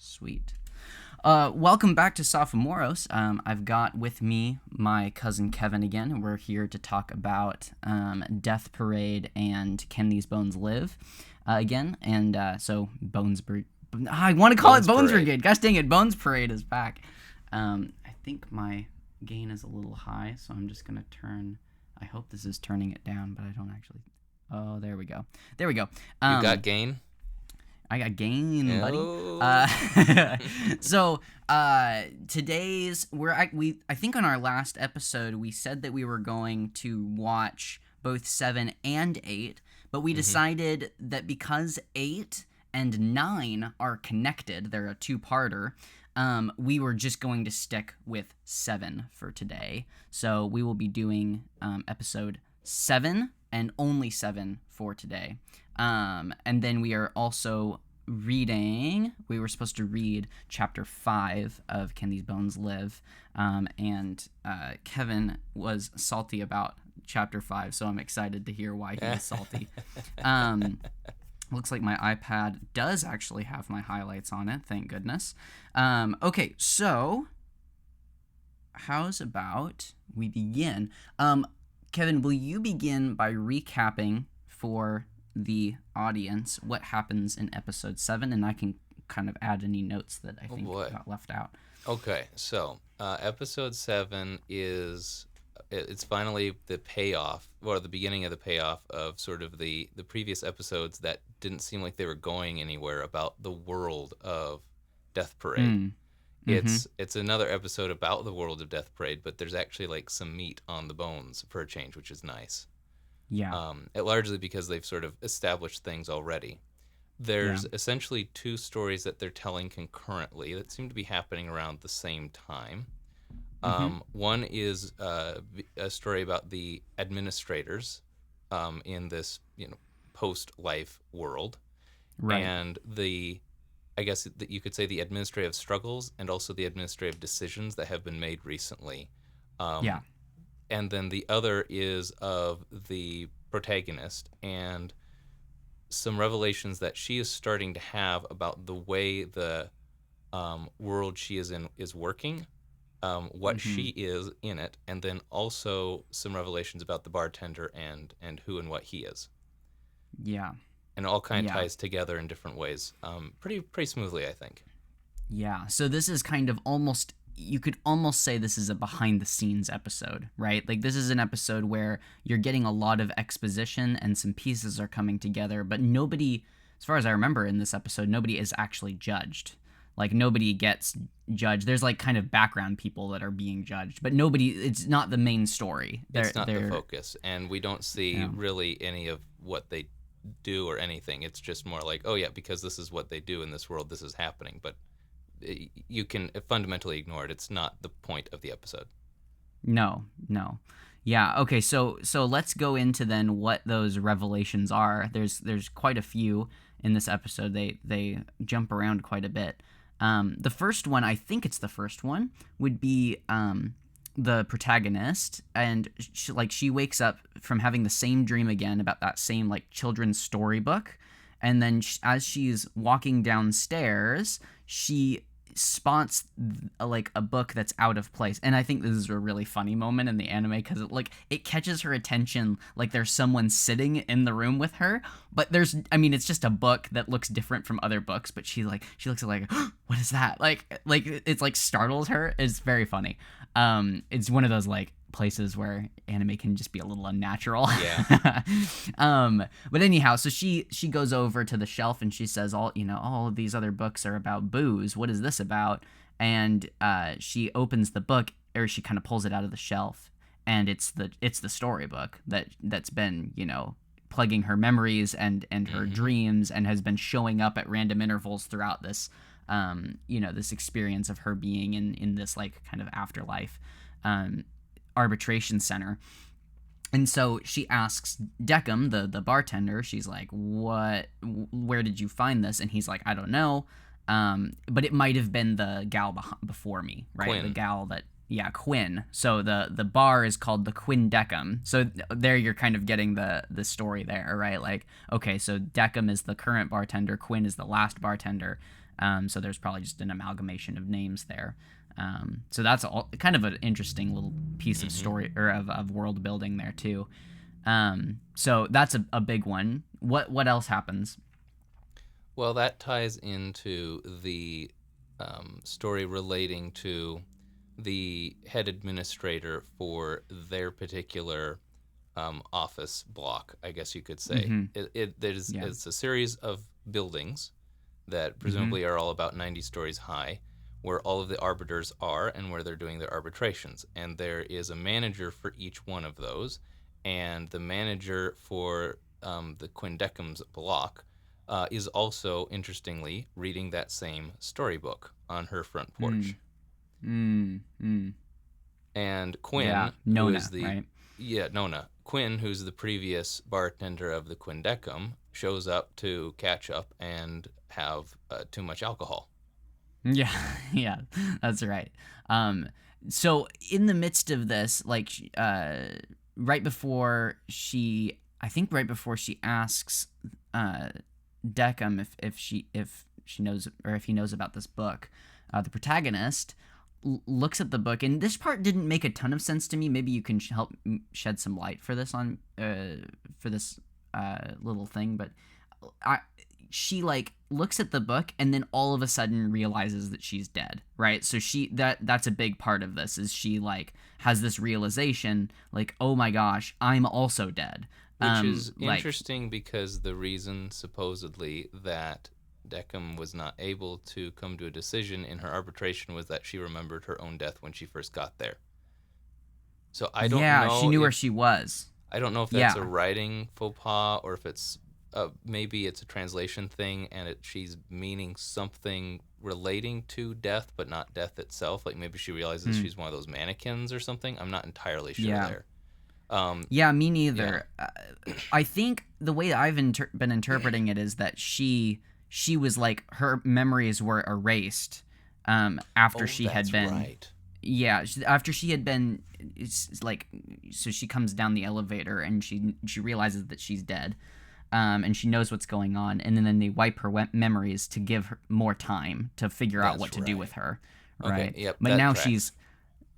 Sweet. Welcome back to Sophomoros. I've got with me my cousin Kevin again, and we're here to talk about Death Parade and Can These Bones Live again. And so I want to call it Bones Brigade. Gosh dang it, Bones Parade is back. I think my gain is a little high, so I'm just going to turn... I hope this is turning it down, but I don't actually... Oh, there we go. There we go. You got gain? I got gain, buddy. So today's I think on our last episode we said that we were going to watch both 7 and 8, but we decided that because 8 and 9 are connected, they're a two-parter. We were just going to stick with 7 for today. So we will be doing episode 7 and only 7 for today. And then we are also we were supposed to read chapter 5 of Can These Bones Live? And Kevin was salty about chapter 5, so I'm excited to hear why he was salty. Looks like my iPad does actually have my highlights on it, thank goodness. Okay, so how's about we begin? Kevin, will you begin by recapping for the audience what happens in episode 7, and I can kind of add any notes that I think got left out. Okay, so episode 7 it's finally the payoff, or the beginning of the payoff of sort of the previous episodes that didn't seem like they were going anywhere about the world of Death Parade. It's another episode about the world of Death Parade, but there's actually like some meat on the bones for a change, which is nice. Yeah. Largely because they've sort of established things already. There's essentially two stories that they're telling concurrently that seem to be happening around the same time. One is a story about the administrators in this, post-life world, right? And I guess that you could say the administrative struggles and also the administrative decisions that have been made recently. And then the other is of the protagonist and some revelations that she is starting to have about the way the world she is in is working, what she is in it, and then also some revelations about the bartender and who and what he is. Yeah. And it all kind of ties together in different ways, pretty smoothly, I think. Yeah. So this is kind of you could almost say this is a behind-the-scenes episode, right? Like, this is an episode where you're getting a lot of exposition and some pieces are coming together, but nobody, as far as I remember in this episode, nobody is actually judged. Like, nobody gets judged. There's, like, kind of background people that are being judged, but it's not the main story. It's not the focus, and we don't see really any of what they do or anything. It's just more like, oh, yeah, because this is what they do in this world, this is happening, but you can fundamentally ignore it. It's not the point of the episode. No. Yeah, okay, so let's go into then what those revelations are. There's quite a few in this episode. They jump around quite a bit. The first one, I think it's the first one, would be the protagonist, and she wakes up from having the same dream again about that same like children's storybook. And then as she's walking downstairs, she spots a book that's out of place. And I think this is a really funny moment in the anime because it catches her attention, like there's someone sitting in the room with her, but it's just a book that looks different from other books, but she looks at oh, what is that? Like it's like startles her. It's very funny. It's one of those like places where anime can just be a little unnatural. Yeah. But anyhow, so she goes over to the shelf and she says, all of these other books are about booze. What is this about? And she opens the book, or she kind of pulls it out of the shelf, and it's the storybook that's been, plaguing her memories and her dreams, and has been showing up at random intervals throughout this this experience of her being in this like kind of afterlife arbitration center. And so she asks Deckham, the bartender, she's like, where did you find this? And he's like, I don't know, but it might have been the gal before me, right? Quinn. The gal that, Quinn. So the bar is called the Quinn Deckham. So there you're kind of getting the story there, right? Like, okay, so Deckham is the current bartender, Quinn is the last bartender. So there's probably just an amalgamation of names there. So that's all kind of an interesting little piece of story or of world building there too. So that's a big one. What else happens? Well, that ties into the story relating to the head administrator for their particular office block, I guess you could say. It's a series of buildings that presumably are all about 90 stories high, where all of the arbiters are and where they're doing their arbitrations. And there is a manager for each one of those. And the manager for the Quindecum's block is also, interestingly, reading that same storybook on her front porch. And Quinn, Nona, who is the right? Nona. Quinn, who's the previous bartender of the Quindecum, shows up to catch up and have too much alcohol. Yeah, yeah, that's right. So in the midst of this, like, right before she asks Decum if she knows, or if he knows about this book, the protagonist looks at the book, and this part didn't make a ton of sense to me. Maybe you can help shed some light for this little thing, but she like looks at the book and then all of a sudden realizes that she's dead, right? So that's a big part of this, is she like has this realization like, oh my gosh, I'm also dead. Which is interesting because the reason supposedly that Decum was not able to come to a decision in her arbitration was that she remembered her own death when she first got there. So I don't know. Yeah, she knew where she was. I don't know if that's a writing faux pas or if it's maybe it's a translation thing and she's meaning something relating to death but not death itself. Like maybe she realizes she's one of those mannequins or something. I'm not entirely sure there. Yeah, me neither. Yeah. I think the way I've been interpreting it is that she was like, her memories were erased after she had been. Right. Yeah, after she had been, it's like, so she comes down the elevator and she realizes that she's dead, and she knows what's going on, and then they wipe her memories to give her more time to figure out what to do with her. Right. Okay, yep, but now tracks. she's.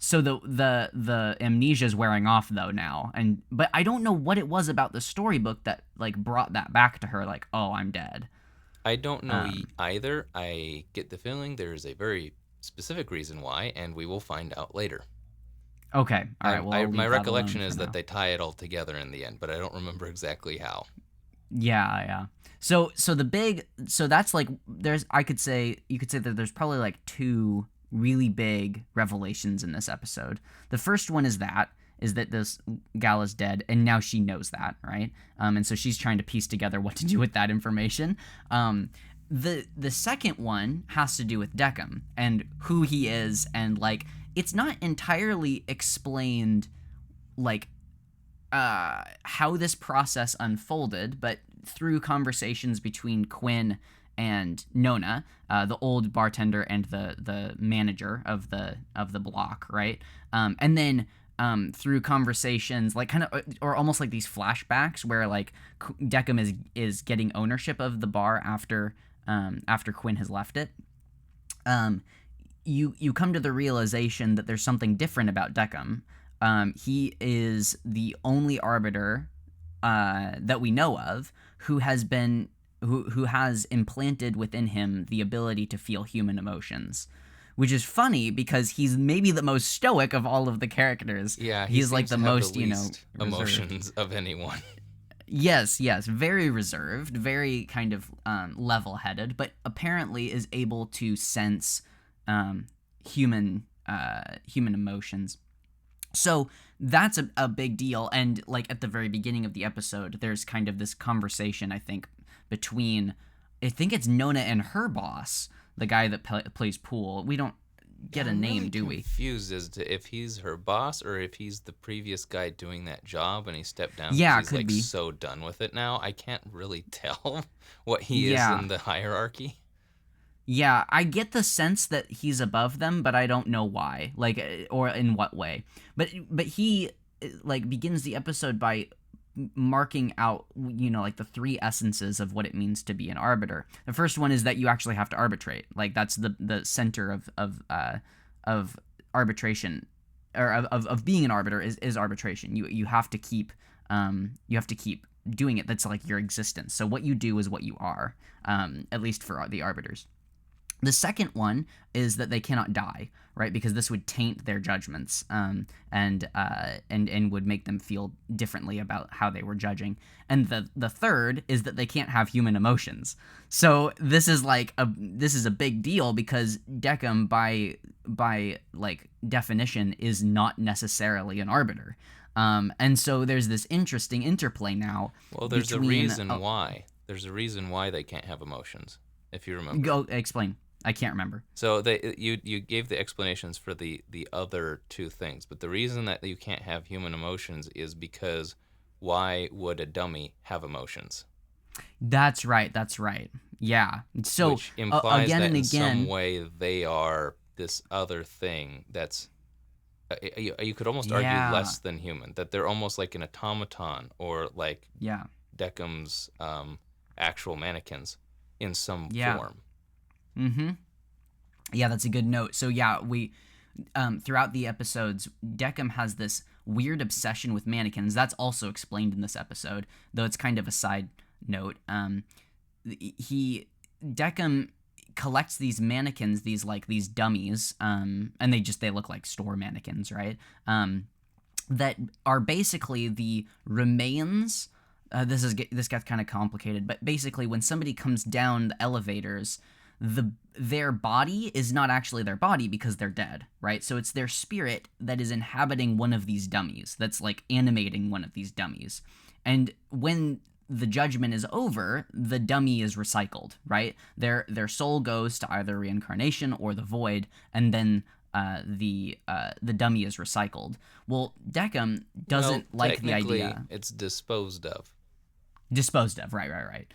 So the amnesia is wearing off though now, but I don't know what it was about the storybook that like brought that back to her. Like, oh, I'm dead. I don't know either. I get the feeling there is a very specific reason why, and we will find out later. Okay, all right. Well, my recollection is that they tie it all together in the end, but I don't remember exactly how. Yeah. So that's like you could say that there's probably like two really big revelations in this episode. The first one is that this gal is dead, and now she knows that, right? And so she's trying to piece together what to do with that information. The second one has to do with Decum and who he is, and like it's not entirely explained, like how this process unfolded, but through conversations between Quinn and Nona, the old bartender and the manager of the block, right? And then through conversations, like kind of, or almost like these flashbacks where like Decum is getting ownership of the bar after Quinn has left it. You come to the realization that there's something different about Decum. He is the only arbiter that we know of who has implanted within him the ability to feel human emotions, which is funny because he's maybe the most stoic of all of the characters. Yeah, he's like the most, reserved. Emotions of anyone. Yes, very reserved, very kind of level-headed, but apparently is able to sense human emotions. So that's a big deal, and like at the very beginning of the episode, there's kind of this conversation, I think, between, I think it's Nona and her boss, the guy that plays pool. We don't get a name, really do we? Confused as to if he's her boss or if he's the previous guy doing that job and he stepped down. Yeah, he's could like be. So done with it now. I can't really tell what he is in the hierarchy. Yeah, I get the sense that he's above them, but I don't know why, like, or in what way. But he like begins the episode by marking out, like the three essences of what it means to be an arbiter. The first one is that you actually have to arbitrate. Like that's the center of arbitration, or of being an arbiter is arbitration. You have to keep doing it. That's like your existence. So what you do is what you are, at least for the arbiters. The second one is that they cannot die, right? Because this would taint their judgments, and would make them feel differently about how they were judging. And the third is that they can't have human emotions. So this is a big deal, because Decim by like definition is not necessarily an arbiter. And so there's this interesting interplay now. Well, there's a reason why. There's a reason why they can't have emotions, if you remember. Go explain. I can't remember. So you gave the explanations for the other two things, but the reason that you can't have human emotions is because why would a dummy have emotions? That's right. Yeah. So which implies again that and in again, some way they are this other thing that's you could almost argue less than human, that they're almost like an automaton, or like Decim's actual mannequins in some form. Mm-hmm. Yeah, that's a good note. So we throughout the episodes, Decim has this weird obsession with mannequins. That's also explained in this episode, though it's kind of a side note. Decim collects these mannequins, these dummies, and they look like store mannequins, right? That are basically the remains. This gets kind of complicated, but basically when somebody comes down the elevators, their body is not actually their body because they're dead, right? So it's their spirit that is inhabiting one of these dummies, that's like animating one of these dummies. And when the judgment is over, the dummy is recycled, right? Their soul goes to either reincarnation or the void, and then the dummy is recycled. Well, Decim doesn't like the idea. It's disposed of. Disposed of, right.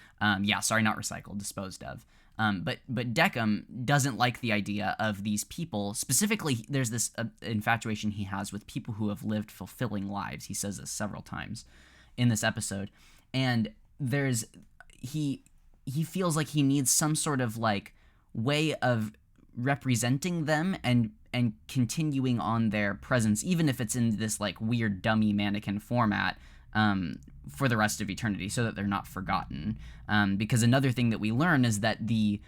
Sorry, not recycled, disposed of. But Decim doesn't like the idea of these people. Specifically, there's this infatuation he has with people who have lived fulfilling lives. He says this several times in this episode. And he feels like he needs some sort of like way of representing them and continuing on their presence, even if it's in this like weird dummy mannequin format, for the rest of eternity, so that they're not forgotten. Because another thing that we learn is that the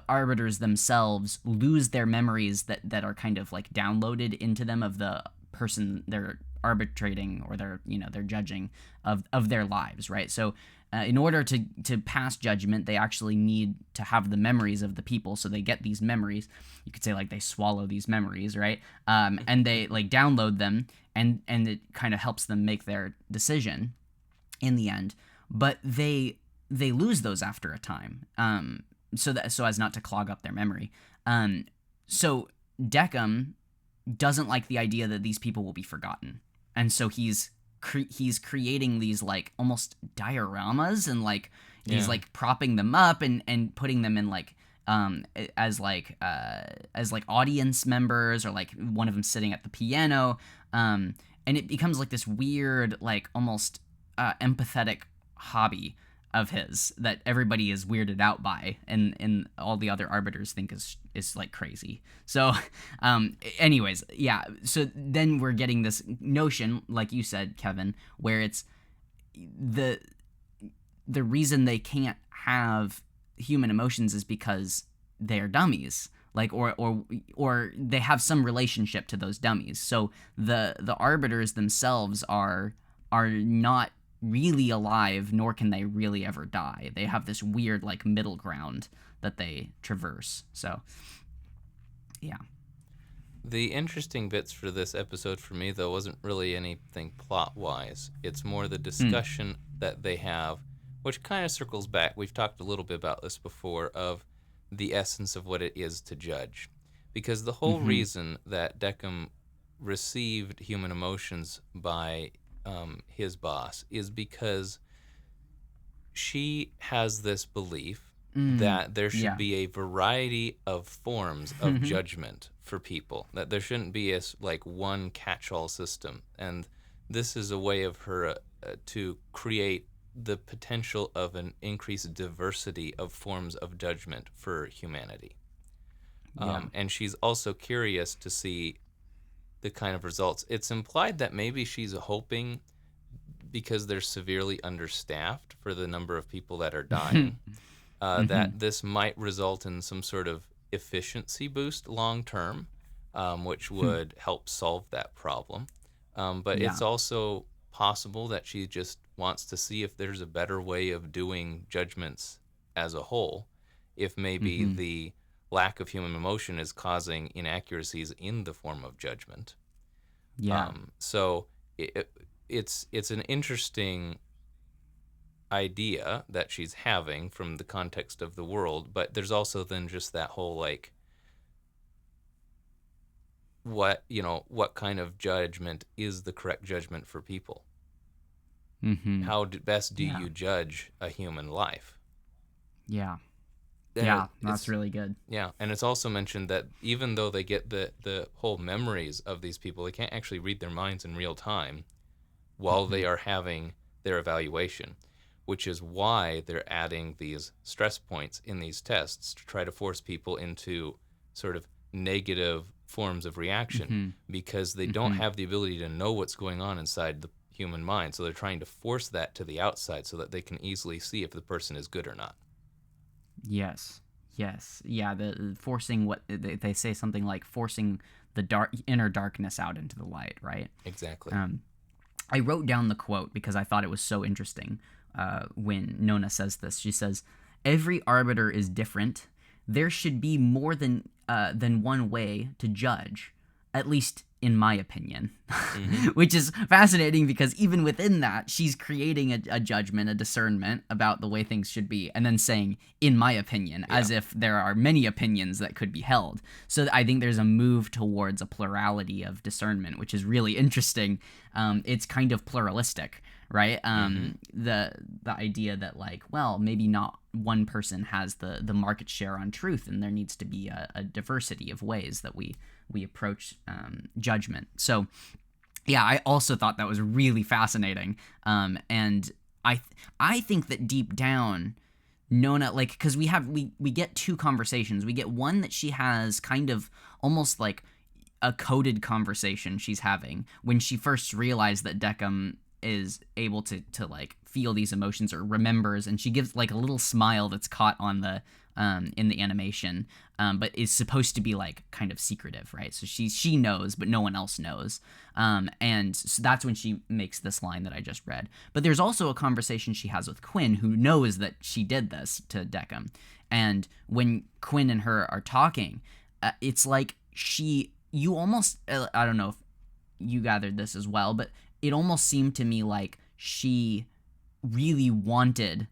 arbiters themselves lose their memories that are kind of like downloaded into them of the person they're arbitrating, or they're judging of their lives, right? So in order to pass judgment, they actually need to have the memories of the people. So they get these memories. You could say like they swallow these memories, right? And they like download them, and it kind of helps them make their decision in the end. But they lose those after a time, so as not to clog up their memory. So Decim doesn't like the idea that these people will be forgotten, and so he's creating these like almost dioramas, and like he's like propping them up and putting them in like as audience members, or like one of them sitting at the piano, and it becomes like this weird, like almost empathetic hobby of his that everybody is weirded out by, and all the other arbiters think is like crazy. So anyways, so then we're getting this notion, like you said, Kevin, where it's the reason they can't have human emotions is because they're dummies, like or they have some relationship to those dummies. So the arbiters themselves are not really alive, nor can they really ever die. They have this weird like middle ground that they traverse. So yeah. The interesting bits for this episode for me, though, wasn't really anything plot-wise. It's more the discussion that they have, which kind of circles back. We've talked a little bit about this before, of the essence of what it is to judge. Because the whole reason that Decim received human emotions by his boss is because she has this belief that there should be a variety of forms of judgment for people, that there shouldn't be like one catch-all system. And this is a way of her to create the potential of an increased diversity of forms of judgment for humanity. Yeah. And she's also curious to see the kind of results. It's implied that maybe she's hoping, because they're severely understaffed for the number of people that are dying, that this might result in some sort of efficiency boost long term, which would help solve that problem. But Yeah. it's also possible that she just wants to see if there's a better way of doing judgments as a whole, if maybe the lack of human emotion is causing inaccuracies in the form of judgment. Yeah. So it's an interesting idea that she's having from the context of the world, but there's also then just that whole like, what kind of judgment is the correct judgment for people? How best do Yeah. you judge a human life? Yeah. And Yeah, that's really good. Yeah, and it's also mentioned that even though they get the whole memories of these people, they can't actually read their minds in real time while they are having their evaluation, which is why they're adding these stress points in these tests to try to force people into sort of negative forms of reaction, because they don't have the ability to know what's going on inside the human mind. So they're trying to force that to the outside so that they can easily see if the person is good or not. Yes. Yes. Yeah, the forcing what they say, something like forcing the inner darkness out into the light, right? Exactly. I wrote down the quote because I thought it was so interesting. When Nona says this, she says, "Every arbiter is different. There should be more than one way to judge, at least in my opinion." Which is fascinating because even within that, she's creating a judgment, a discernment about the way things should be, and then saying, "in my opinion," as if there are many opinions that could be held. So I think there's a move towards a plurality of discernment, which is really interesting. It's kind of pluralistic, right? The idea that, like, well, maybe not one person has the market share on truth, and there needs to be a diversity of ways that we approach judgment. So yeah, I also thought that was really fascinating. And I think that deep down, Nona, like, because we get two conversations. We get one that she has kind of almost like a coded conversation she's having when she first realized that Deckham is able to like feel these emotions or remembers, and she gives like a little smile that's caught on the in the animation, but is supposed to be like kind of secretive, right? So she knows, but no one else knows, and so that's when she makes this line that I just read. But there's also a conversation she has with Quinn, who knows that she did this to Deckham, and when Quinn and her are talking, it's like you almost, I don't know if you gathered this as well, but it almost seemed to me like she really wanted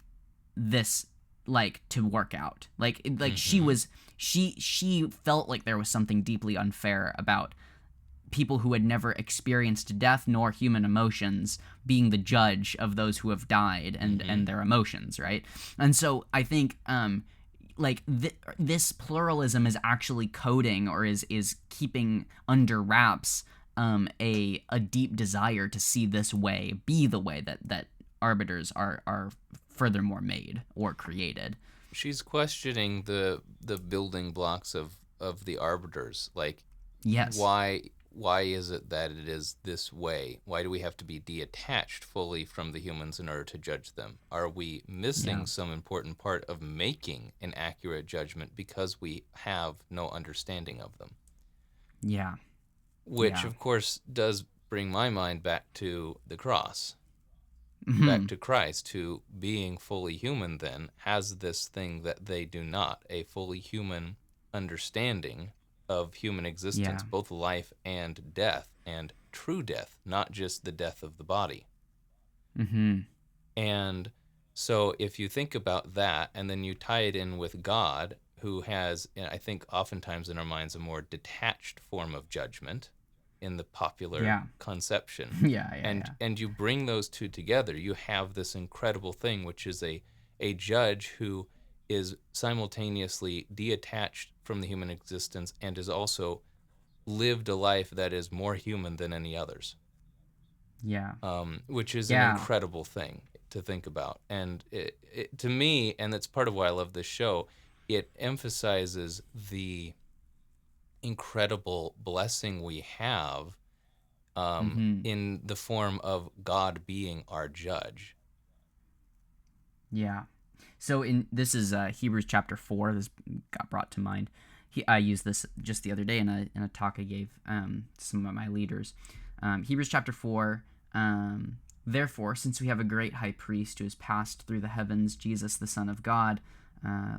this, like, to work out. Like she felt like there was something deeply unfair about people who had never experienced death nor human emotions being the judge of those who have died and their emotions, right? And so I think like this pluralism is actually coding, or is keeping under wraps a deep desire to see this way be the way that arbiters are furthermore made or created. She's questioning the building blocks of the arbiters. Like, Yes. Why is it that it is this way? Why do we have to be detached fully from the humans in order to judge them? Are we missing some important part of making an accurate judgment because we have no understanding of them? Yeah. Which, of course, does bring my mind back to the cross, back to Christ, who, being fully human then, has this thing that they do not, a fully human understanding of human existence, both life and death, and true death, not just the death of the body. And so if you think about that, and then you tie it in with God, who has, I think, oftentimes in our minds, a more detached form of judgment in the popular conception. And you bring those two together, you have this incredible thing, which is a judge who is simultaneously detached from the human existence and is also lived a life that is more human than any others. Yeah. Which is an incredible thing to think about. And to me, and that's part of why I love this show, it emphasizes the incredible blessing we have in the form of God being our judge. Yeah. So this is Hebrews chapter 4. This got brought to mind. I used this just the other day in a talk I gave some of my leaders. Hebrews chapter 4. Therefore, since we have a great high priest who has passed through the heavens, Jesus, the Son of God,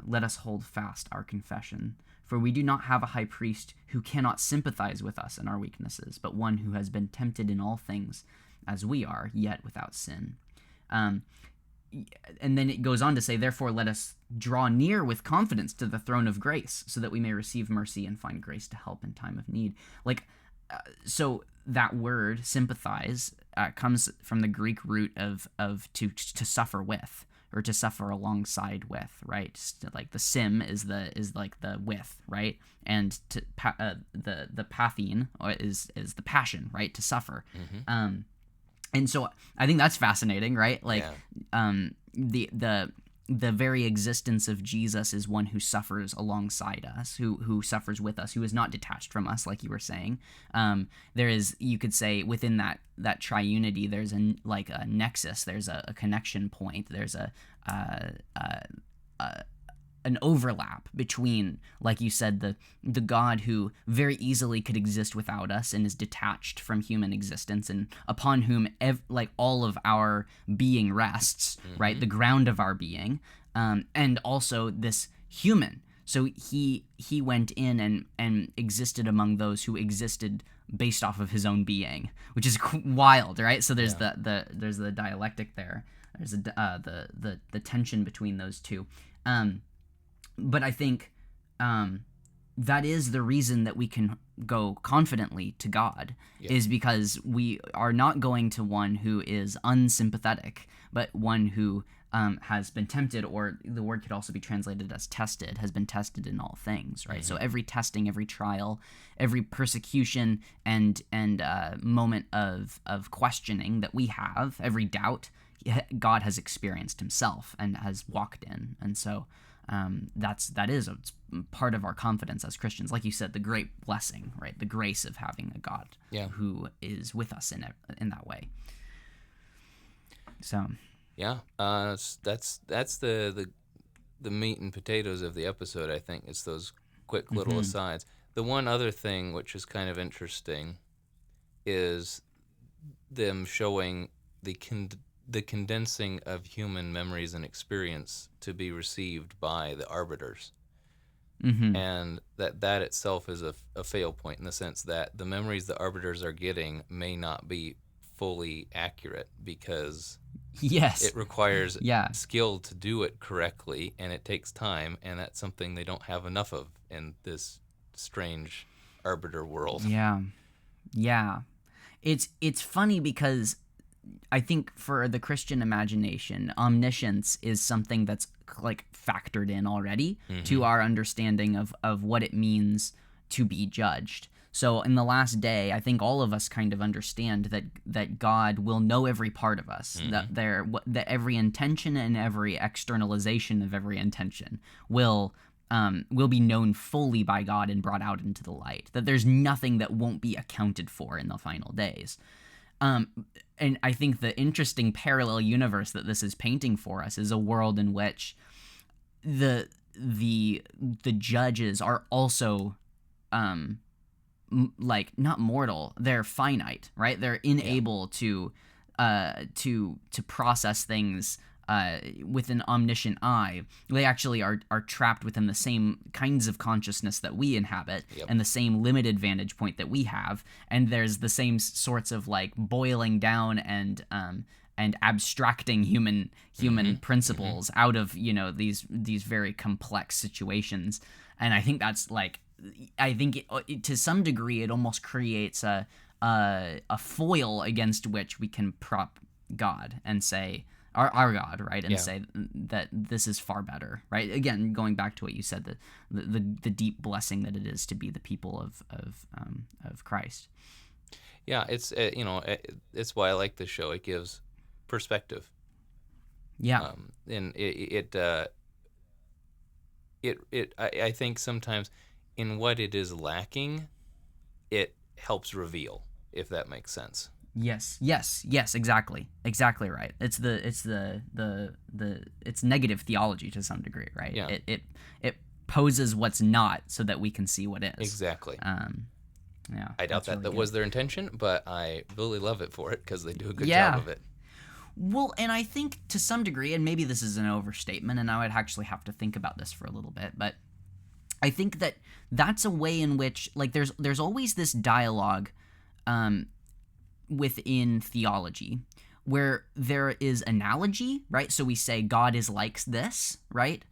let us hold fast our confession. For we do not have a high priest who cannot sympathize with us in our weaknesses, but one who has been tempted in all things as we are, yet without sin. And then it goes on to say, therefore, let us draw near with confidence to the throne of grace, so that we may receive mercy and find grace to help in time of need. So that word, sympathize, comes from the Greek root of to suffer with, or to suffer alongside with, right? Like the sim is like the with, right? And the pathine is the passion, right? To suffer. And so I think that's fascinating, right? Like, the very existence of Jesus is one who suffers alongside us, who suffers with us, who is not detached from us, like you were saying. There is, you could say, within that triunity, there's a nexus, there's a connection point, there's an overlap between, like you said, the God who very easily could exist without us and is detached from human existence, and upon whom all of our being rests, right? The ground of our being, and also this human. So he went in and existed among those who existed based off of his own being, which is wild, right? So there's there's the dialectic there. There's the tension between those two. But I think that is the reason that we can go confidently to God, is because we are not going to one who is unsympathetic, but one who has been tempted, or the word could also be translated as tested, has been tested in all things, right? So every testing, every trial, every persecution and moment of questioning that we have, every doubt, God has experienced himself and has walked in. And so that is part of our confidence as Christians. Like you said, the great blessing, right? The grace of having a God who is with us in that way. So that's the meat and potatoes of the episode. I think it's those quick little asides. The one other thing which is kind of interesting is them showing the condensing of human memories and experience to be received by the arbiters. And that itself is a fail point, in the sense that the memories the arbiters are getting may not be fully accurate, because it requires skill to do it correctly, and it takes time, and that's something they don't have enough of in this strange arbiter world. It's funny because I think for the Christian imagination, omniscience is something that's like factored in already to our understanding of what it means to be judged. So in the last day, I think all of us kind of understand that God will know every part of us, that every intention and every externalization of every intention will be known fully by God and brought out into the light, that there's nothing that won't be accounted for in the final days. And I think the interesting parallel universe that this is painting for us is a world in which the judges are also not mortal, they're finite, right? They're unable to process things with an omniscient eye. They actually are trapped within the same kinds of consciousness that we inhabit, and the same limited vantage point that we have, and there's the same sorts of like boiling down and abstracting human principles out of these very complex situations. And I think that's like, to some degree it almost creates a foil against which we can prop God and say, our God, right, and say that this is far better, right? Again, going back to what you said, the deep blessing that it is to be the people of Christ. Yeah, it's why I like this show. It gives perspective. Yeah. And I think sometimes in what it is lacking, it helps reveal, if that makes sense. Yes, exactly right. It's negative theology to some degree, right? Yeah, It poses what's not so that we can see what is. exactly. Yeah, I doubt that's that really that good. was their intention, but I really love it for it because they do a good job Yeah. of it. Well, and I think to some degree, and maybe this is an overstatement, and I would actually have to think about this for a little bit, but I think that that's a way in which, like, there's always this dialogue um, within theology where there is analogy, right? So we say God is like this, right?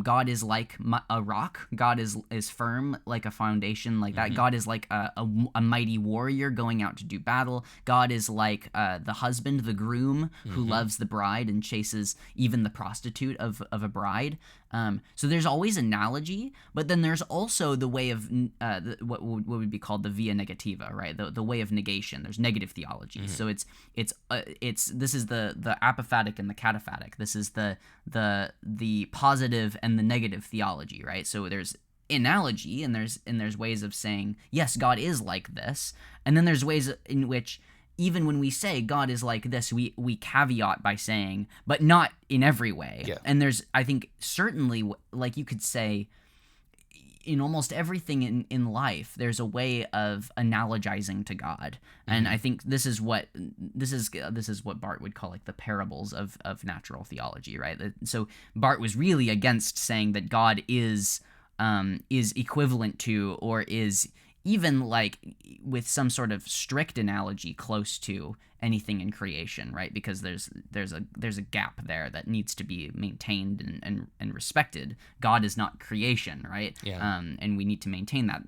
God is like a rock. God is firm like a foundation, like that. God is like a mighty warrior going out to do battle. God is like the husband, the groom who loves the bride and chases even the prostitute of a bride. So there's always analogy, but then there's also the way of what would be called the via negativa, right? The way of negation. There's negative theology. So it's this is the apophatic and the cataphatic. This is the positive and the negative theology, right? So there's analogy and there's ways of saying yes, God is like this, and then there's ways in which even when we say God is like this, we caveat by saying, but not in every way. Yeah. And there's, I think, certainly, like you could say, in almost everything in life, there's a way of analogizing to God, and I think this is what Barth would call like the parables of natural theology, right? So Barth was really against saying that God is equivalent to or is even like with some sort of strict analogy close to anything in creation, right? Because there's a gap there that needs to be maintained and respected. God is not creation, right? Yeah. And we need to maintain that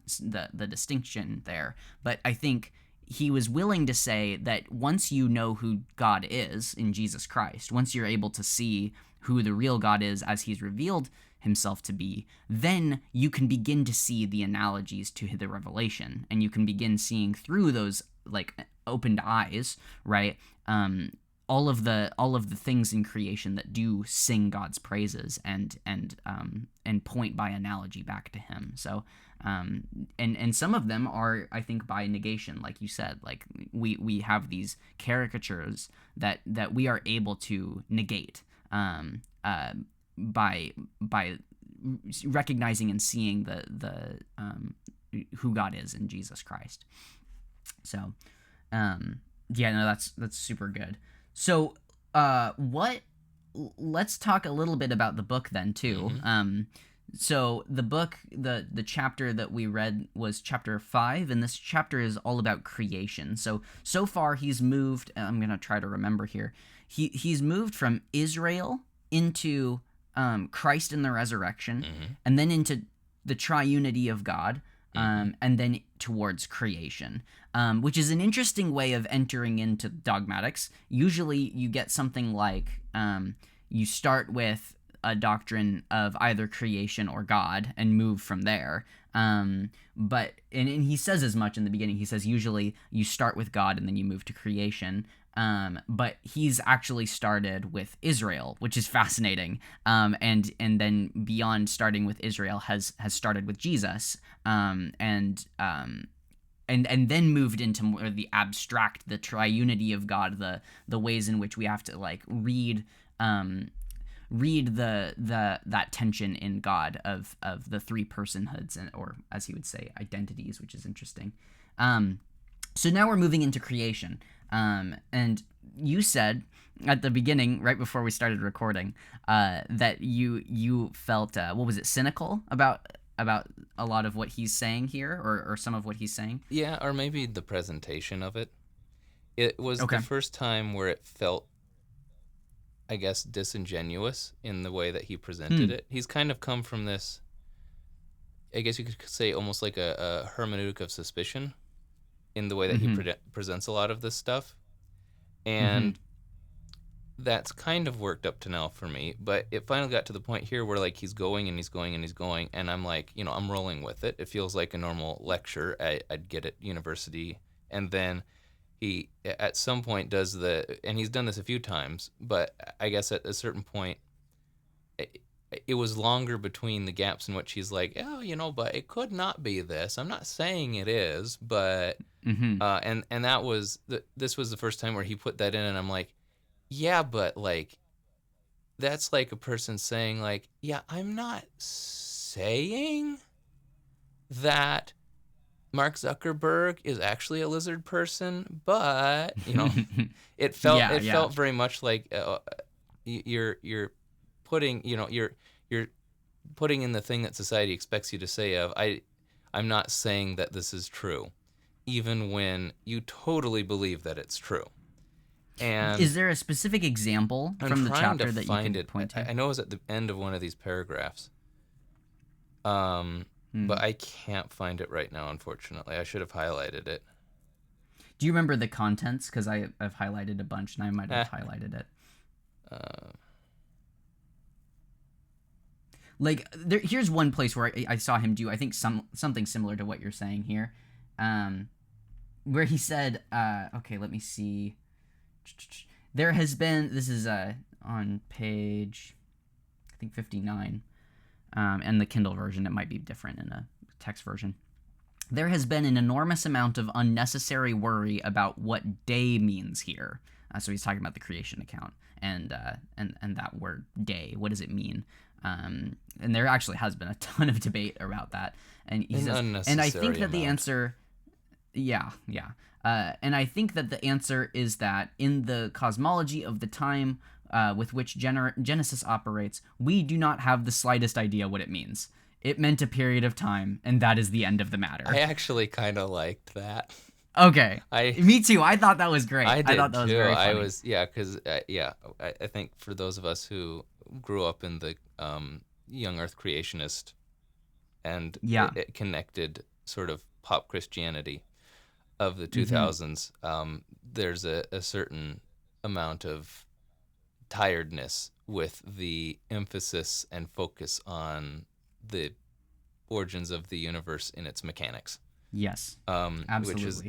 the distinction there. But I think he was willing to say that once you know who God is in Jesus Christ, once you're able to see who the real God is as he's revealed himself to be, then you can begin to see the analogies to the revelation, and you can begin seeing through those like opened eyes, right? All of the things in creation that do sing God's praises and point by analogy back to him. So and some of them are, I think, by negation, like you said. Like we have these caricatures that we are able to negate by recognizing and seeing the who God is in Jesus Christ. So yeah, no, that's super good. So let's talk a little bit about the book then too. So the book, the chapter that we read was chapter 5, and this chapter is all about creation. So far he's moved, I'm going to try to remember here. He's moved from Israel into Christ in the resurrection, and then into the triunity of God, and then towards creation, which is an interesting way of entering into dogmatics. Usually you get something like you start with a doctrine of either creation or God and move from there. But he says as much in the beginning. He says usually you start with God and then you move to creation. But he's actually started with Israel, which is fascinating. And then beyond starting with Israel has started with Jesus. And then moved into more the abstract, the triunity of God, the ways in which we have to like read that tension in God of the three personhoods, or as he would say, identities, which is interesting. So now we're moving into creation. And you said at the beginning, right before we started recording, that you felt what was it, cynical about a lot of what he's saying here, or some of what he's saying? Yeah, or maybe the presentation of it. It was Okay. the first time where it felt, I guess, disingenuous in the way that he presented it. He's kind of come from this, I guess you could say, almost like a hermeneutic of suspicion in the way that he presents a lot of this stuff. And that's kind of worked up to now for me, but it finally got to the point here where like he's going and he's going and he's going, and I'm like, I'm rolling with it. It feels like a normal lecture I'd get at university And then he at some point does and he's done this a few times, but I guess at a certain point it was longer between the gaps in which he's like, oh, but it could not be this. I'm not saying it is, but and that was this was the first time where he put that in, and I'm like, yeah, but like that's like a person saying like, yeah, I'm not saying that Mark Zuckerberg is actually a lizard person, but it felt very much like you're putting you're putting in the thing that society expects you to say of I'm not saying that this is true, even when you totally believe that it's true. And is there a specific example from the chapter that you can point to? I know it was at the end of one of these paragraphs. But I can't find it right now, unfortunately. I should have highlighted it. Do you remember the contents? Because I've highlighted a bunch, and I might have highlighted it. Here's one place where I saw him do, I think, something similar to what you're saying here, where he said, okay, let me see. There has been, this is on page, I think, 59, and the Kindle version, it might be different in a text version. There has been an enormous amount of unnecessary worry about what day means here. So he's talking about the creation account and that word day. What does it mean? And there actually has been a ton of debate about that. And he says, and I think that the answer, and I think that the answer is that in the cosmology of the time with which Genesis operates, we do not have the slightest idea what it means. It meant a period of time, and that is the end of the matter. I actually kind of liked that. Okay. Me too. I thought that was great. I thought that was very funny. Because I think for those of us who grew up in the young Earth creationist and it connected sort of pop Christianity of the 2000s, there's a certain amount of tiredness with the emphasis and focus on the origins of the universe in its mechanics. Yes, absolutely. Which is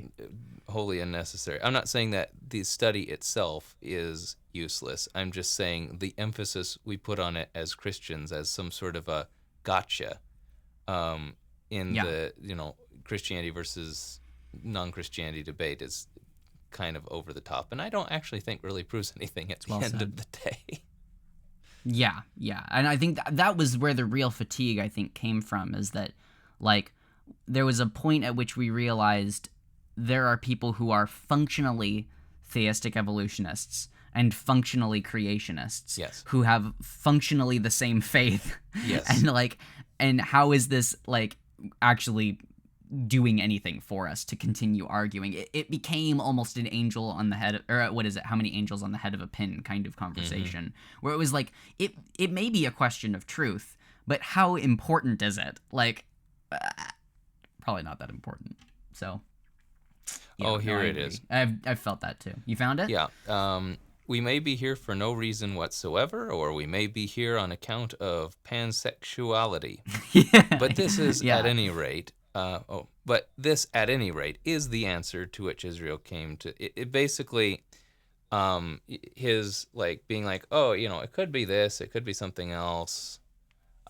wholly unnecessary. I'm not saying that the study itself is useless. I'm just saying the emphasis we put on it as Christians as some sort of a gotcha in the Christianity versus non-Christianity debate is kind of over the top, and I don't actually think really proves anything at the end of the day. Yeah, and I think that was where the real fatigue, I think, came from, is that, like, there was a point at which we realized there are people who are functionally theistic evolutionists and functionally creationists, yes, who have functionally the same faith, yes, and how is this, like, actually doing anything for us to continue arguing? It became almost an angel on the head, or what is it? How many angels on the head of a pin kind of conversation, where it was like, it may be a question of truth, but how important is it? Like, probably not that important. So, here it is. I've felt that too. You found it? Yeah. We may be here for no reason whatsoever, or we may be here on account of pansexuality. But this is at any rate. But this, at any rate, is the answer to which Israel came to. It basically, his being like, oh, it could be this, it could be something else.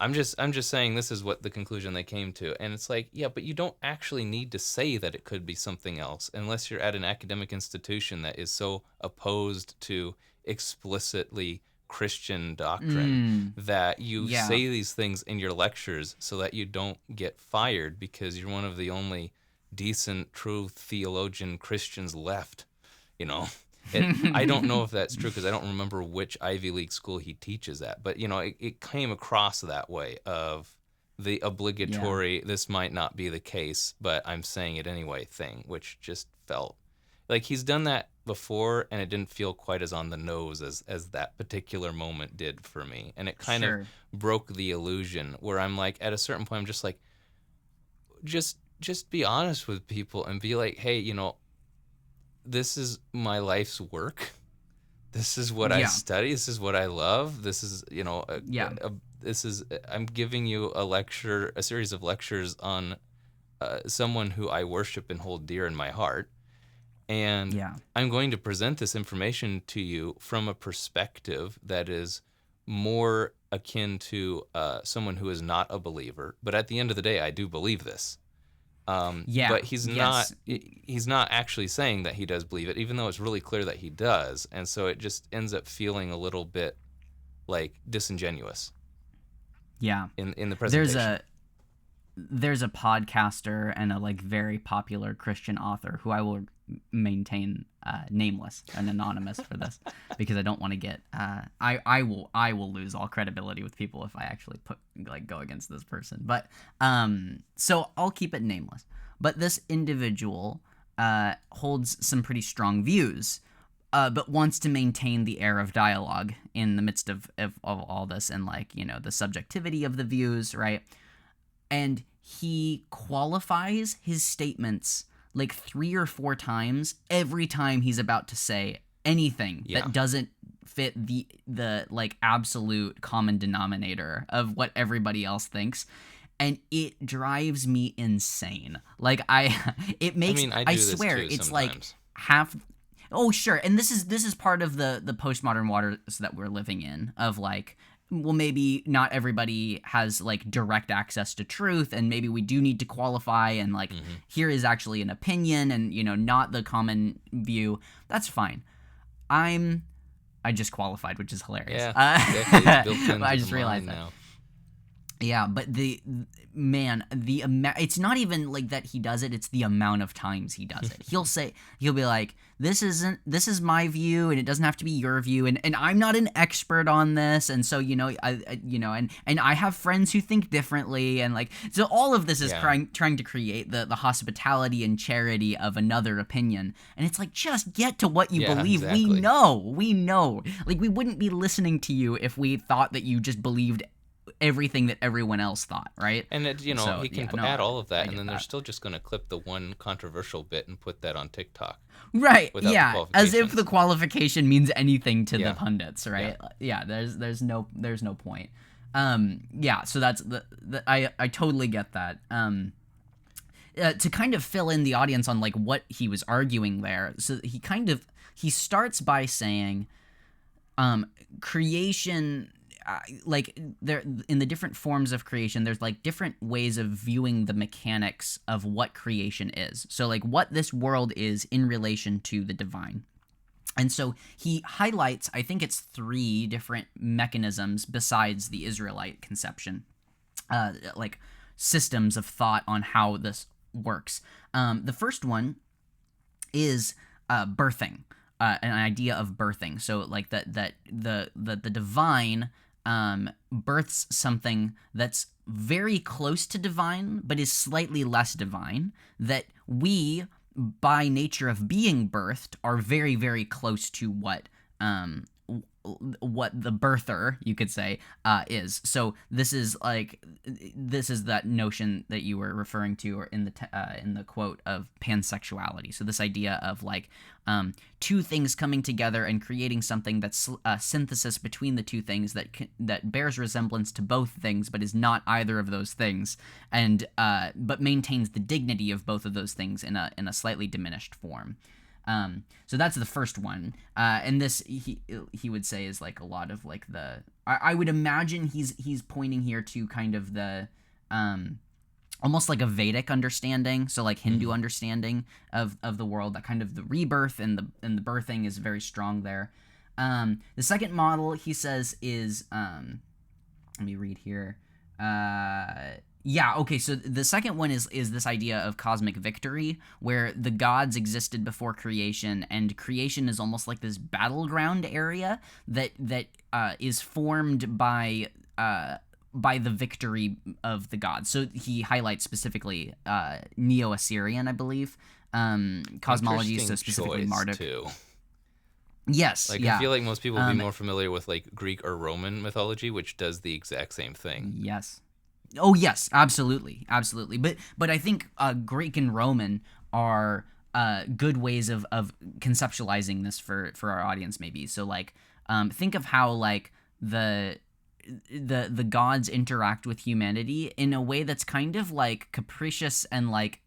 I'm just saying this is what the conclusion they came to, and it's like, yeah, but you don't actually need to say that it could be something else unless you're at an academic institution that is so opposed to explicitly Christian doctrine that you say these things in your lectures so that you don't get fired because you're one of the only decent, true theologian Christians left, I don't know if that's true because I don't remember which Ivy League school he teaches at, but it came across that way of the obligatory, this might not be the case, but I'm saying it anyway thing, which just felt like he's done that before and it didn't feel quite as on the nose as that particular moment did for me. And it kind of broke the illusion where I'm like, at a certain point, I'm just like, just be honest with people and be like, hey, this is my life's work. This is what I study. This is what I love. This is, I'm giving you a series of lectures on someone who I worship and hold dear in my heart. And Yeah. I'm going to present this information to you from a perspective that is more akin to someone who is not a believer. But at the end of the day, I do believe this. Yeah. But he's not actually saying that he does believe it, even though it's really clear that he does. And so it just ends up feeling a little bit like disingenuous. Yeah. In the presentation. There's a podcaster and a like very popular Christian author who I will maintain nameless and anonymous for this because I don't want to get I will lose all credibility with people if I actually go against this person. But so I'll keep it nameless. But this individual holds some pretty strong views. But wants to maintain the air of dialogue in the midst of all this and like, you know, the subjectivity of the views, right? And he qualifies his statements like 3 or 4 times every time he's about to say anything that doesn't fit the like absolute common denominator of what everybody else thinks. And it drives me insane. Like I swear it's sometimes. Like half. Oh, sure. And this is part of the postmodern waters that we're living in of like, well, maybe not everybody has like direct access to truth, and maybe we do need to qualify and like here is actually an opinion and, you know, not the common view. That's fine. I just qualified, which is hilarious. Yeah, exactly. It's built into I just realized that. now. Yeah, but it's not even like that he does it, it's the amount of times he does it. He'll be like, this is my view and it doesn't have to be your view, and I'm not an expert on this, and so, you know, and I have friends who think differently, and like, so all of this is trying to create the hospitality and charity of another opinion, and it's like, just get to what you believe. Exactly. We know, like, we wouldn't be listening to you if we thought that you just believed everything that everyone else thought, right? And he can add all of that, and then they're still just going to clip the one controversial bit and put that on TikTok. Right, yeah, as if the qualification means anything to the pundits, right? Yeah, there's no point. So that's I totally get that. To kind of fill in the audience on like what he was arguing there, so he starts by saying creation, like there in the different forms of creation, there's like different ways of viewing the mechanics of what creation is. So like what this world is in relation to the divine. And so he highlights, I think it's 3 different mechanisms besides the Israelite conception, like systems of thought on how this works. The first one is birthing, an idea of birthing. So like the divine births something that's very close to divine, but is slightly less divine, that we, by nature of being birthed, are very, very close to what the birther, you could say, is. So this is that notion that you were referring to, or in the quote, of pansexuality. So this idea of like 2 things coming together and creating something that's a synthesis between the 2 things that bears resemblance to both things, but is not either of those things, and but maintains the dignity of both of those things in a slightly diminished form. So that's the first one, and this he would say is like a lot of like I would imagine he's pointing here to kind of the almost like a Vedic understanding, so like Hindu understanding of the world, that kind of the rebirth and the birthing is very strong there. The second model, he says, is let me read here. So the second one is this idea of cosmic victory, where the gods existed before creation, and creation is almost like this battleground area that is formed by the victory of the gods. So he highlights specifically Neo-Assyrian, I believe, cosmology, so specifically Marduk. Too. Yes, I feel like most people would be more familiar with like Greek or Roman mythology, which does the exact same thing. Yes. Oh yes, absolutely. But I think Greek and Roman are good ways of conceptualizing this for our audience, maybe. So like, think of how like the gods interact with humanity in a way that's kind of like capricious and like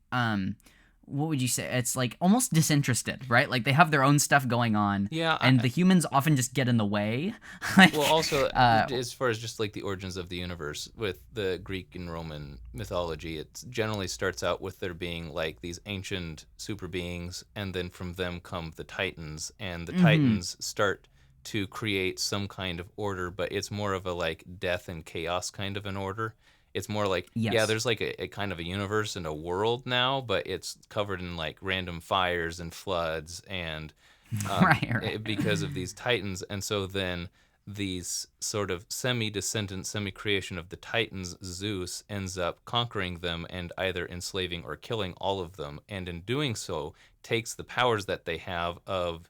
what would you say? It's like almost disinterested, right? Like they have their own stuff going on, Yeah, and the humans often just get in the way. Like, well, also, as far as just like the origins of the universe, with the Greek and Roman mythology, it generally starts out with there being like these ancient super beings, and then from them come the Titans, and the Titans start to create some kind of order, but it's more of a like death and chaos kind of an order. It's more like, yeah, yes, there's like a kind of a universe and a world now, but it's covered in like random fires and floods and right. because of these titans. And so then these sort of semi-descendant, semi-creation of the titans, Zeus ends up conquering them and either enslaving or killing all of them. And in doing so, takes the powers that they have of,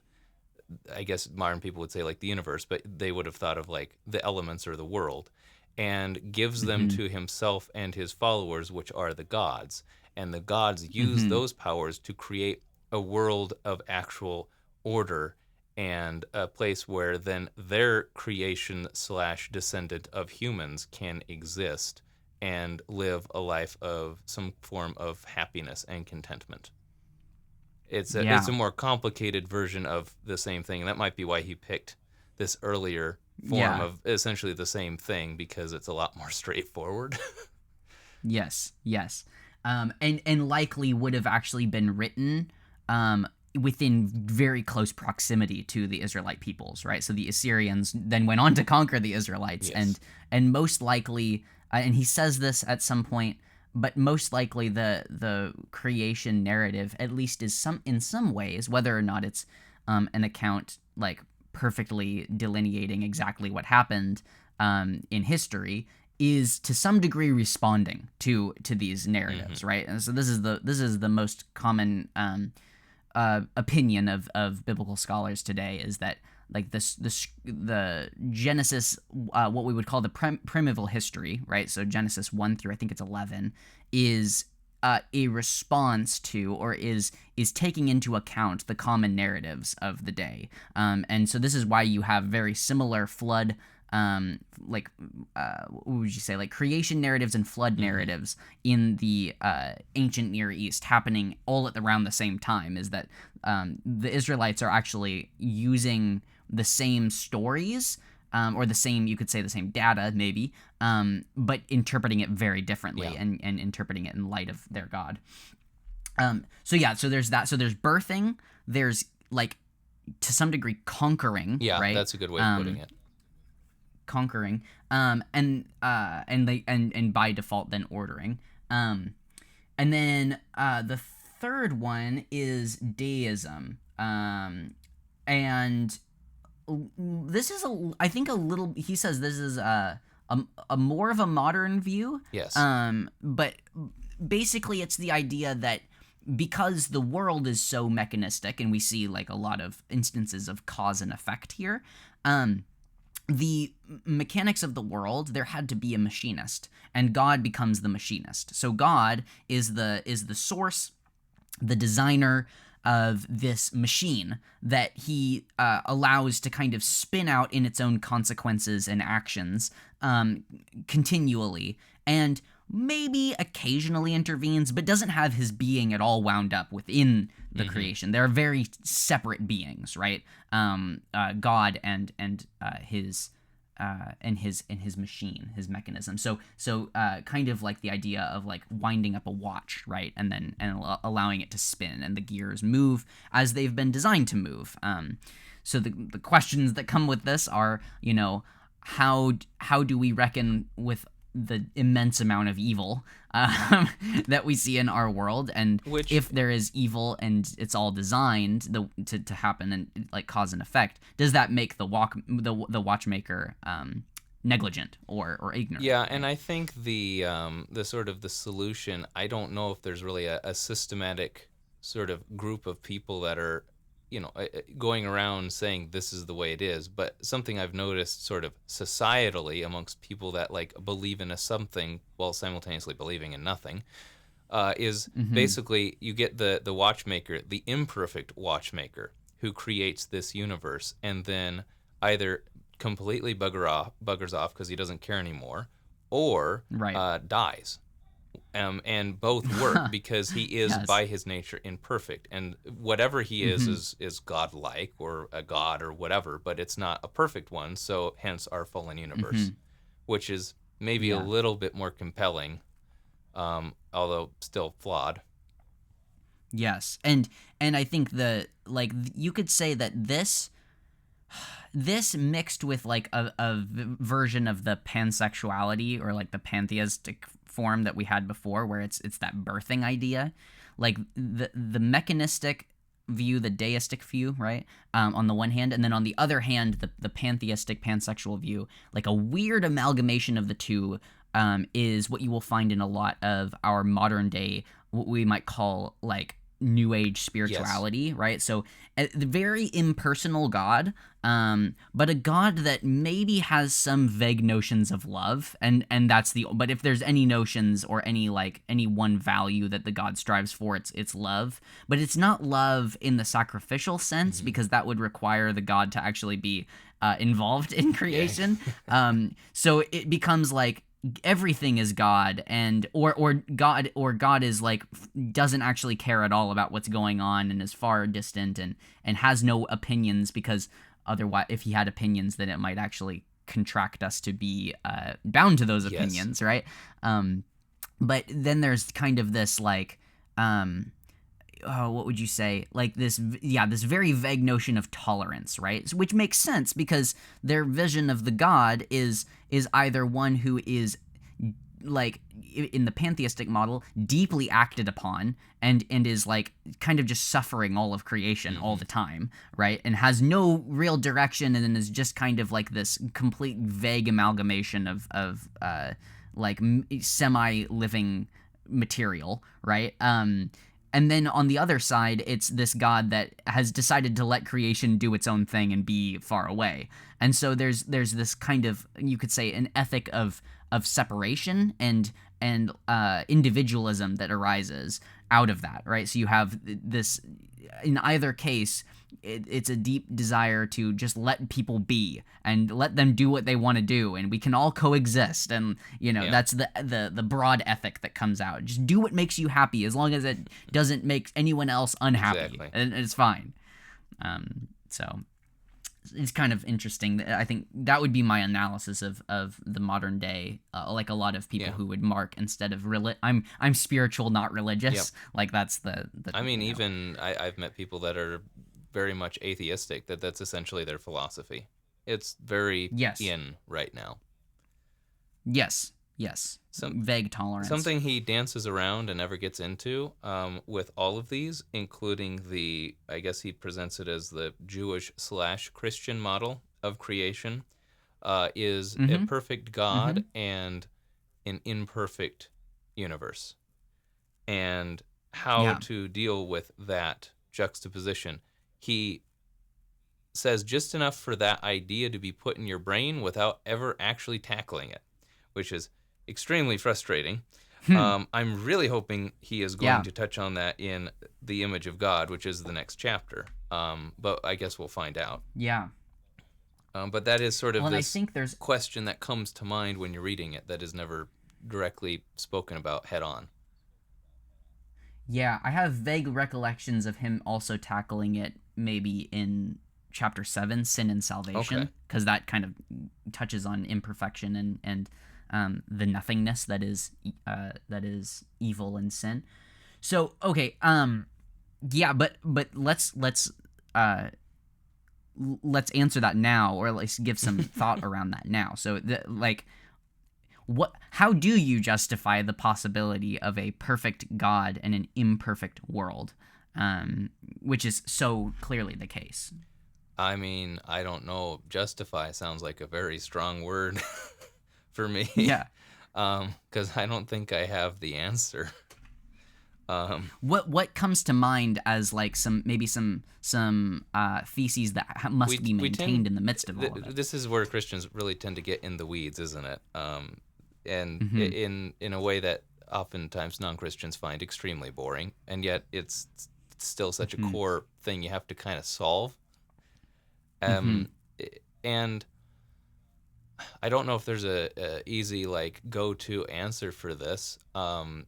I guess modern people would say like the universe, but they would have thought of like the elements or the world, and gives them Mm-hmm. to himself and his followers, which are the gods. And the gods use Mm-hmm. those powers to create a world of actual order and a place where then their creation slash descendant of humans can exist and live a life of some form of happiness and contentment. It's Yeah. a more complicated version of the same thing, and that might be why he picked this earlier form Yeah. of essentially the same thing, because it's a lot more straightforward. Yes. Yes. And likely would have actually been written within very close proximity to the Israelite peoples, right? So the Assyrians then went on to conquer the Israelites, Yes. and most likely, and he says this at some point, but most likely the creation narrative, at least, is in some ways, whether or not it's an account like perfectly delineating exactly what happened in history, is to some degree responding to these narratives, right? And so this is the most common opinion of biblical scholars today, is that like the Genesis, what we would call the primeval history, right? So Genesis 1 through I think it's 11 is a response to, or is taking into account the common narratives of the day, and so this is why you have very similar flood, like what would you say, like creation narratives and flood narratives in the ancient Near East happening all at around the same time. Is that the Israelites are actually using the same stories, or the same, you could say the same data maybe, but interpreting it very differently, Yeah. and interpreting it in light of their God. So yeah, so there's that. So there's birthing. There's like to some degree conquering, Yeah, right? that's a good way of putting it. Conquering, and by default then ordering, and then the third one is deism, and this is I think a little, he says this is a more of a modern view, Yes. but basically it's the idea that because the world is so mechanistic, and we see like a lot of instances of cause and effect here, the mechanics of the world, there had to be a machinist, and God becomes the machinist. So God is the source, the designer of this machine that he allows to kind of spin out in its own consequences and actions continually, and maybe occasionally intervenes, but doesn't have his being at all wound up within the creation. They're very separate beings, right? God and his machine, his mechanism. So kind of like the idea of like winding up a watch, right? And then allowing it to spin, and the gears move as they've been designed to move. So the questions that come with this are, how do we reckon with the immense amount of evil that we see in our world, and if there is evil and it's all designed to happen and like cause and effect, does that make the watchmaker negligent or ignorant? Yeah, and I think the sort of the solution, I don't know if there's really a systematic sort of group of people that are going around saying this is the way it is, but something I've noticed sort of societally amongst people that like believe in a something while simultaneously believing in nothing, is basically you get the watchmaker, the imperfect watchmaker, who creates this universe and then either completely buggers off because he doesn't care anymore, or Right. dies. and both work because he is Yes. by his nature imperfect, and whatever he Mm-hmm. is godlike or a god or whatever, but it's not a perfect one. So hence our fallen Mm-hmm. universe, which is maybe a Yeah. little bit more compelling, although still flawed. Yes. And I think you could say that this mixed with like version of the pansexuality or like the pantheistic form that we had before, where it's that birthing idea, like the mechanistic view, the deistic view, right? On the one hand, and then on the other hand, the pantheistic pansexual view, like a weird amalgamation of the two, is what you will find in a lot of our modern day, what we might call like new age Yes. spirituality, right? So a very impersonal god, but a god that maybe has some vague notions of love, and that's the. But if there's any notions or any one value that the god strives for, it's love. But it's not love in the sacrificial sense, Hmm. because that would require the god to actually be involved in Yeah. creation. So it becomes like everything is God, and or God is like doesn't actually care at all about what's going on and is far distant and has no opinions, because otherwise if he had opinions then it might actually contract us to be bound to those Yes. opinions, right? But then there's kind of this like what would you say, like this very vague notion of tolerance, right? Which makes sense because their vision of the god is either one who is like in the pantheistic model deeply acted upon and is like kind of just suffering all of creation all Hmm. the time, right? And has no real direction and is just kind of like this complete vague amalgamation of like semi living material, right? And then on the other side, it's this god that has decided to let creation do its own thing and be far away. And so there's this kind of, you could say, an ethic of separation and individualism that arises out of that, right? So you have this, in either case, it's a deep desire to just let people be and let them do what they want to do, and we can all coexist. And Yeah. that's the broad ethic that comes out. Just do what makes you happy, as long as it doesn't make anyone else unhappy, Exactly. and it's fine. So it's kind of interesting. I think that would be my analysis of the modern day. Like a lot of people Yeah. who would mark instead of I'm spiritual, not Yep. religious. Like that's the I mean, even I've met people that are very much atheistic. That's essentially their philosophy. It's very Yes, in right now. yes, yes. Some Vague tolerance. Something he dances around and never gets into, with all of these, including I guess he presents it as the Jewish/Christian model of creation, is a Mm-hmm. perfect Mm-hmm. God and an imperfect universe, and how Yeah. to deal with that juxtaposition. He says just enough for that idea to be put in your brain without ever actually tackling it, which is extremely frustrating. Hmm. I'm really hoping he is going Yeah. to touch on that in The Image of God, which is the next chapter. But I guess we'll find out. Yeah. But that is sort Well, of and I this think there's question that comes to mind when you're reading it that is never directly spoken about head on. yeah, I have vague recollections of him also tackling it maybe in chapter 7, Sin and Okay. Salvation, because that kind of touches on imperfection and the nothingness that is evil and sin. So okay, yeah, but uh let's answer that now, or at least give some thought around that now. So like what how do you justify the possibility of a perfect god and an imperfect world, which is so clearly the case? I mean, I don't know. Justify sounds like a very strong word for me, Yeah. because I don't think I have the answer. Um, What comes to mind as like some theses that must be we maintained tend in the midst of all of it? this is where Christians really tend to get in the weeds, isn't it? And Mm-hmm. in a way that oftentimes non-Christians find extremely boring, and yet it's still such a Mm-hmm. core thing you have to kind of solve. Mm-hmm. Um, and I don't know if there's a easy like go-to answer for this. I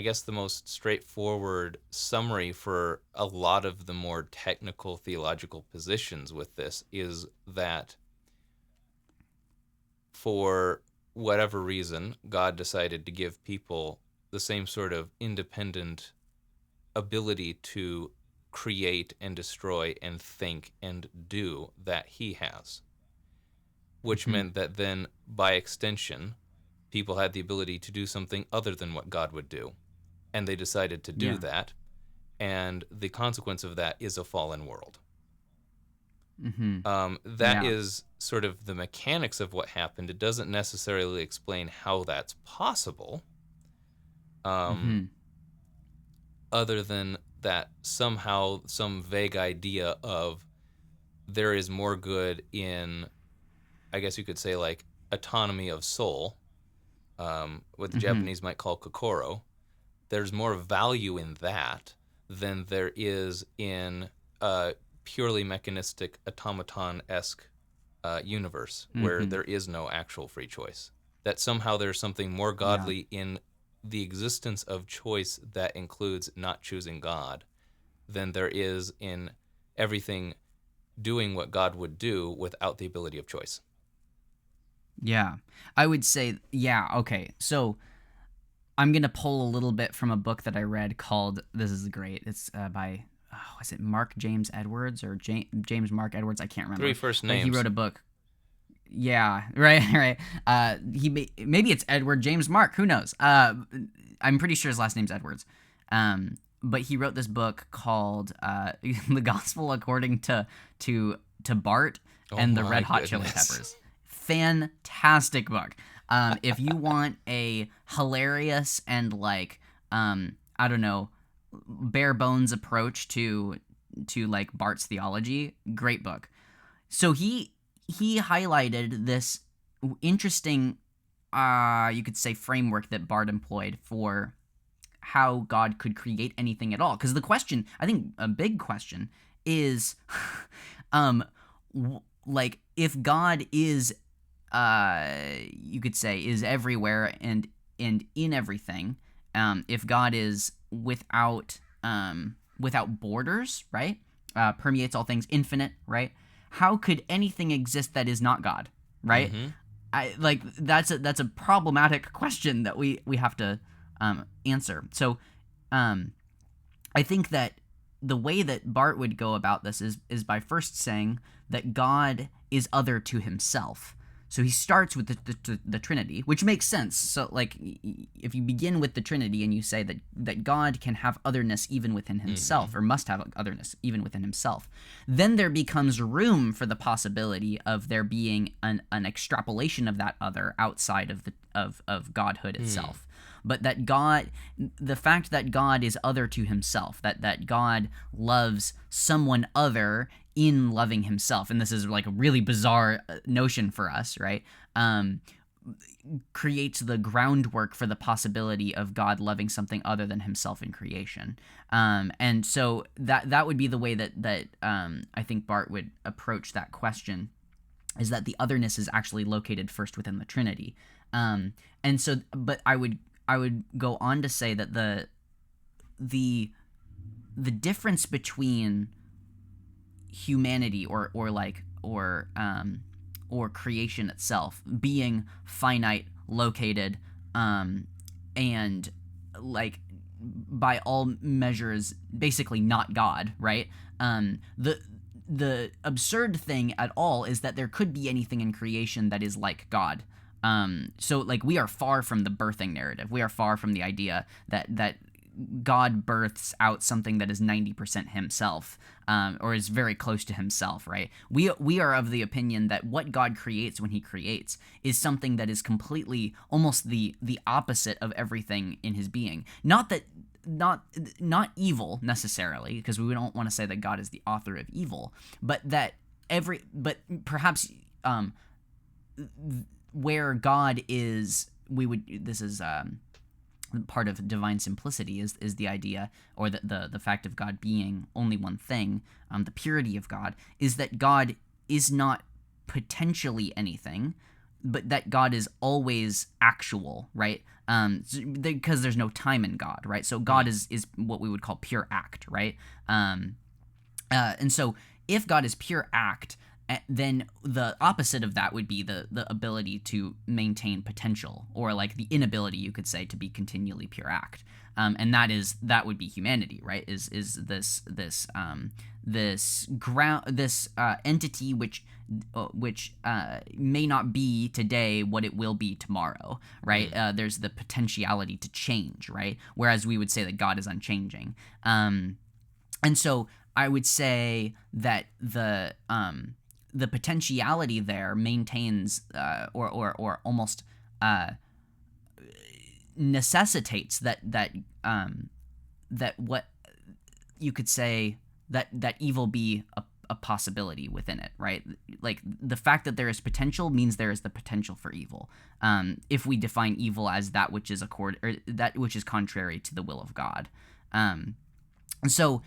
guess the most straightforward summary for a lot of the more technical theological positions with this is that for whatever reason, God decided to give people the same sort of independent ability to create and destroy and think and do that he has, which meant that then, by extension, people had the ability to do something other than what God would do. And they decided to do that. And the consequence of that is a fallen world. That is sort of the mechanics of what happened. It doesn't necessarily explain how that's possible. Other than that somehow some vague idea of there is more good in, I guess you could say, like autonomy of soul, what the Japanese might call kokoro. There's more value in that than there is in a purely mechanistic automaton-esque universe where there is no actual free choice. That somehow there's something more godly in the existence of choice that includes not choosing God than there is in everything doing what God would do without the ability of choice. Yeah. I would say, okay. So I'm going to pull a little bit from a book that I read called, this is great, it's by, is it Mark James Edwards or James Mark Edwards? I can't remember. 3 first names. But he wrote a book. Yeah, right. Maybe it's Edward James Mark. Who knows? I'm pretty sure his last name's Edwards. But he wrote this book called "The Gospel According to Bart and the Red Hot Chili Peppers." Fantastic book. If you want a hilarious and like I don't know, bare bones approach to like Bart's theology, great book. So he highlighted this interesting, you could say, framework that Bart employed for how God could create anything at all. Because the question, I think a big question is, like, if God is, you could say, is everywhere and in everything, if God is without borders, right? Permeates all things, infinite, right? How could anything exist that is not God, right? That's a problematic question that we have to answer. So I think that the way that Bart would go about this is by first saying that God is other to himself. So he starts with the Trinity, which makes sense. So, like, if you begin with the Trinity and you say that God can have otherness even within himself, or must have otherness even within himself, then there becomes room for the possibility of there being an extrapolation of that other outside of Godhood itself. But that God, the fact that God is other to himself, that God loves someone other in loving himself, and this is like a really bizarre notion for us, right? Creates the groundwork for the possibility of God loving something other than himself in creation. And so that would be the way that I think Bart would approach that question, is that the otherness is actually located first within the Trinity. And so, but I would go on to say that the difference between humanity or creation itself being finite, located, and like by all measures basically not God, right? The absurd thing at all is that there could be anything in creation that is like God. So like we are far from the birthing narrative. We are far from the idea that God births out something that is 90% himself, or is very close to himself, right? We are of the opinion that what God creates when he creates is something that is completely almost the opposite of everything in his being. Not evil necessarily, because we don't want to say that God is the author of evil, but perhaps where God is, this is part of divine simplicity is the idea, or the fact of God being only one thing, the purity of God, is that God is not potentially anything, but that God is always actual, right? Because there's no time in God, right? So God is what we would call pure act, right? And so if God is pure act, then the opposite of that would be the ability to maintain potential, or like the inability, you could say, to be continually pure act. And that would be humanity, right? Is this entity which may not be today what it will be tomorrow, right? There's the potentiality to change, right? Whereas we would say that God is unchanging. And so I would say that the potentiality there maintains or almost necessitates that what you could say that evil be a possibility within it, right? Like the fact that there is potential means there is the potential for evil. If we define evil as that which is that which is contrary to the will of God, and so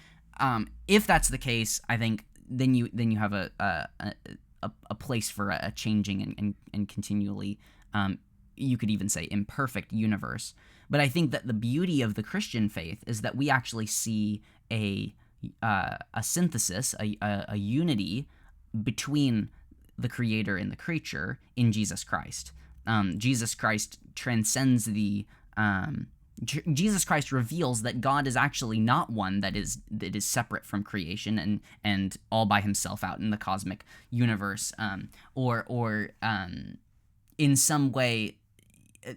if that's the case, I think then you have a place for a changing and continually, you could even say, imperfect universe. But I think that the beauty of the Christian faith is that we actually see a synthesis, a unity between the Creator and the creature in Jesus Christ. Jesus Christ transcends Jesus Christ reveals that God is actually not one that is separate from creation and all by himself out in the cosmic universe, or in some way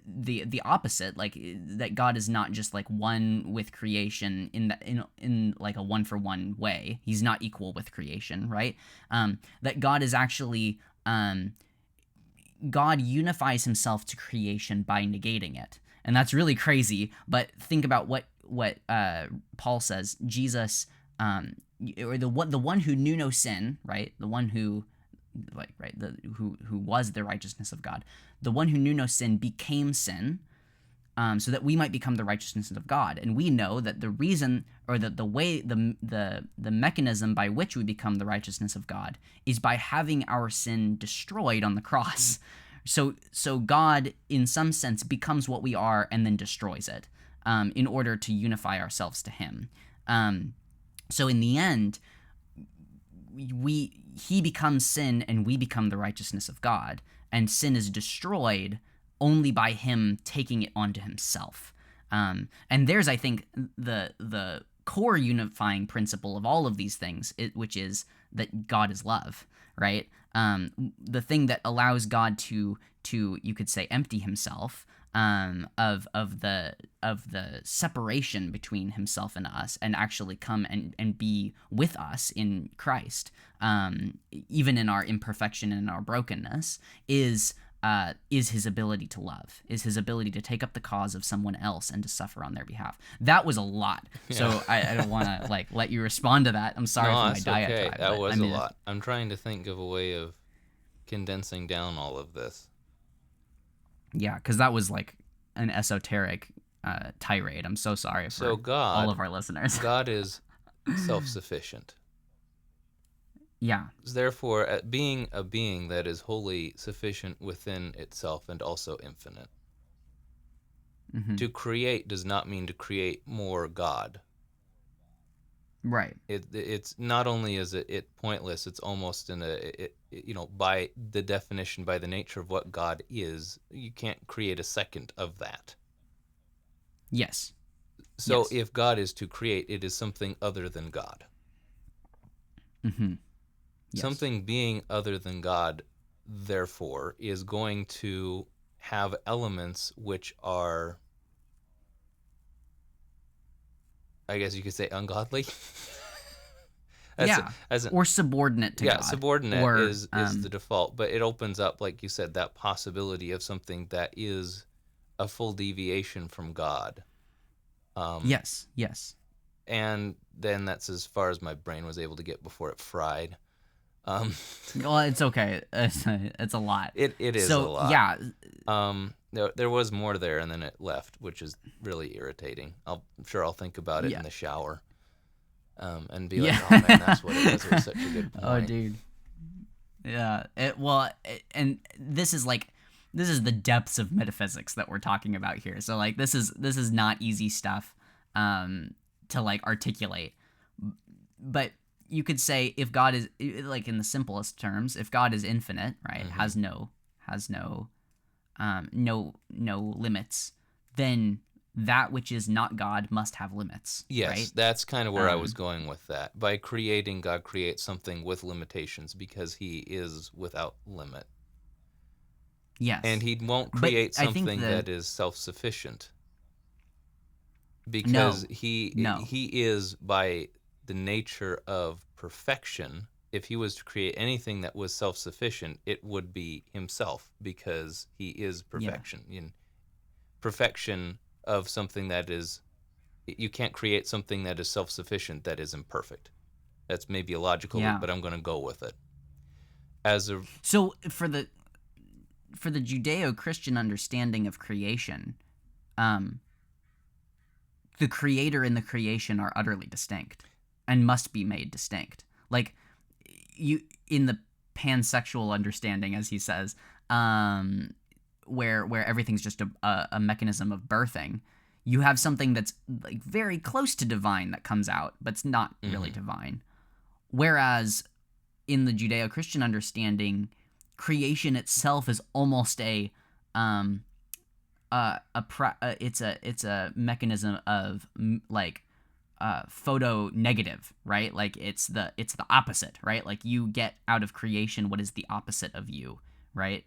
the opposite, like that God is not just like one with creation in like a one for one way. He's not equal with creation, right? That God is actually God unifies himself to creation by negating it. And that's really crazy, but think about what Paul says. Jesus, or the one who knew no sin, right? The one who, who was the righteousness of God. The one who knew no sin became sin, so that we might become the righteousness of God. And we know that the reason, or the way, the mechanism by which we become the righteousness of God is by having our sin destroyed on the cross. So God, in some sense, becomes what we are and then destroys it, in order to unify ourselves to him. So in the end, he becomes sin and we become the righteousness of God, and sin is destroyed only by him taking it onto himself. And there's, I think, the core unifying principle of all of these things, which is that God is love, right? The thing that allows God to you could say empty himself of the separation between himself and us, and actually come and be with us in Christ, even in our imperfection and our brokenness, is his ability to love, is his ability to take up the cause of someone else and to suffer on their behalf. That was a lot. Yeah. So I don't want to let you respond to that. I'm sorry for my diatribe. Okay. That was a lot. I'm trying to think of a way of condensing down all of this. Yeah, because that was like an esoteric tirade. I'm so sorry for all of our listeners. God is self-sufficient. Yeah. Therefore, being a being that is wholly sufficient within itself and also infinite. Mm-hmm. To create does not mean to create more God. Right. It's not only is it pointless, it's almost by the definition, by the nature of what God is, you can't create a second of that. Yes. So yes. If God is to create, it is something other than God. Mm-hmm. Yes. Something being other than God, therefore, is going to have elements which are, I guess you could say, ungodly. Or subordinate to God. Yeah, subordinate is the default, but it opens up, like you said, that possibility of something that is a full deviation from God. Yes. And then that's as far as my brain was able to get before it fried. Well, it's okay. It's a lot. It is a lot. Yeah. There was more there, and then it left, which is really irritating. I'm sure I'll think about it in the shower, and be like, "Oh man, that's what it was. It was such a good point." Oh, dude. Yeah. And this is like the depths of metaphysics that we're talking about here. So like this is not easy stuff to like articulate. But you could say if God is, like in the simplest terms, if God is infinite, right, has no limits, then that which is not God must have limits. Yes, right? That's kind of where I was going with that. By creating, God creates something with limitations because he is without limit. Yes. And he won't create something that is self-sufficient. Because he is, by the nature of perfection, if he was to create anything that was self-sufficient, it would be himself, because he is perfection. Yeah. Perfection of something that is, you can't create something that is self-sufficient that is imperfect. That's maybe a logical leap, but I'm going to go with it. So for the Judeo-Christian understanding of creation, the creator and the creation are utterly distinct and must be made distinct. Like you in the pansexual understanding, as he says, where everything's just a mechanism of birthing, you have something that's like very close to divine that comes out, but it's not really divine. Whereas in the Judeo-Christian understanding, creation itself is almost it's a mechanism of like photo negative, right? Like it's the opposite, right? Like you get out of creation what is the opposite of you, right?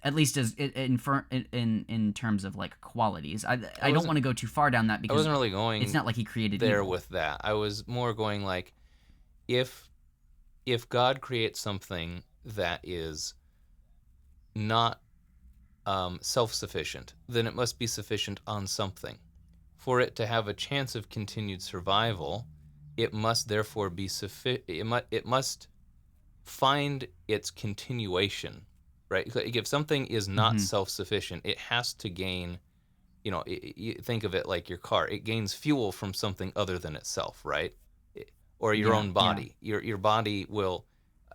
At least as in terms of like qualities. I don't want to go too far down that, because I wasn't really going. It's not like he created there evil. With that. I was more going like, if God creates something that is not self-sufficient, then it must be sufficient on something. For it to have a chance of continued survival, it must therefore be it must find its continuation, right? If something is not self-sufficient, it has to gain, you think of it like your car. It gains fuel from something other than itself, right? Or your own body. Your body will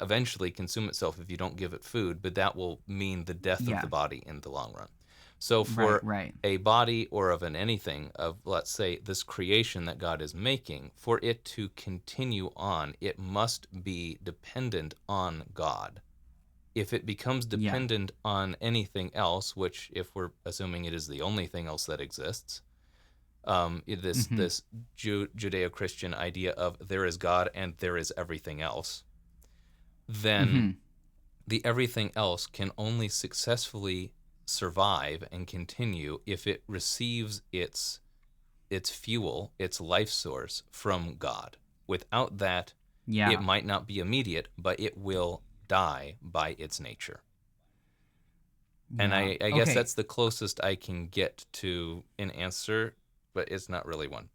eventually consume itself if you don't give it food, but that will mean the death of the body in the long run. So for a body or of anything, of, let's say, this creation that God is making, for it to continue on, it must be dependent on God. If it becomes dependent on anything else, which, if we're assuming it is the only thing else that exists, this Judeo-Christian idea of there is God and there is everything else, then the everything else can only successfully survive and continue if it receives its fuel, its life source from God. Without that, it might not be immediate, but it will die by its nature. And I guess that's the closest I can get to an answer, but it's not really one.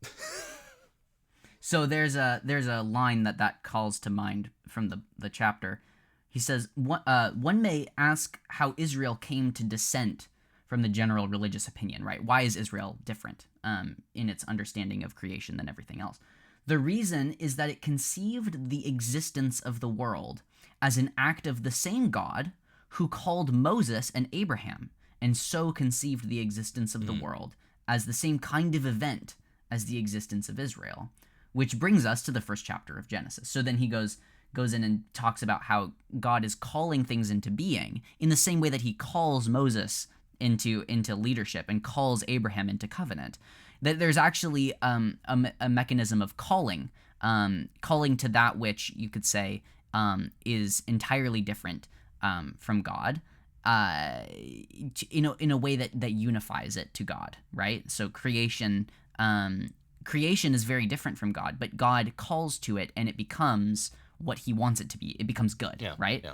So there's a line that calls to mind from the chapter. He says, one may ask how Israel came to dissent from the general religious opinion, right? Why is Israel different in its understanding of creation than everything else? The reason is that it conceived the existence of the world as an act of the same God who called Moses and Abraham, and so conceived the existence of the world as the same kind of event as the existence of Israel, which brings us to the first chapter of Genesis. So then he goes in and talks about how God is calling things into being in the same way that he calls Moses into leadership and calls Abraham into covenant. That there's actually a mechanism of calling to that which you could say is entirely different from God, in a way that unifies it to God, right? So creation is very different from God, but God calls to it and it becomes what he wants it to be. It becomes good, right? Yeah.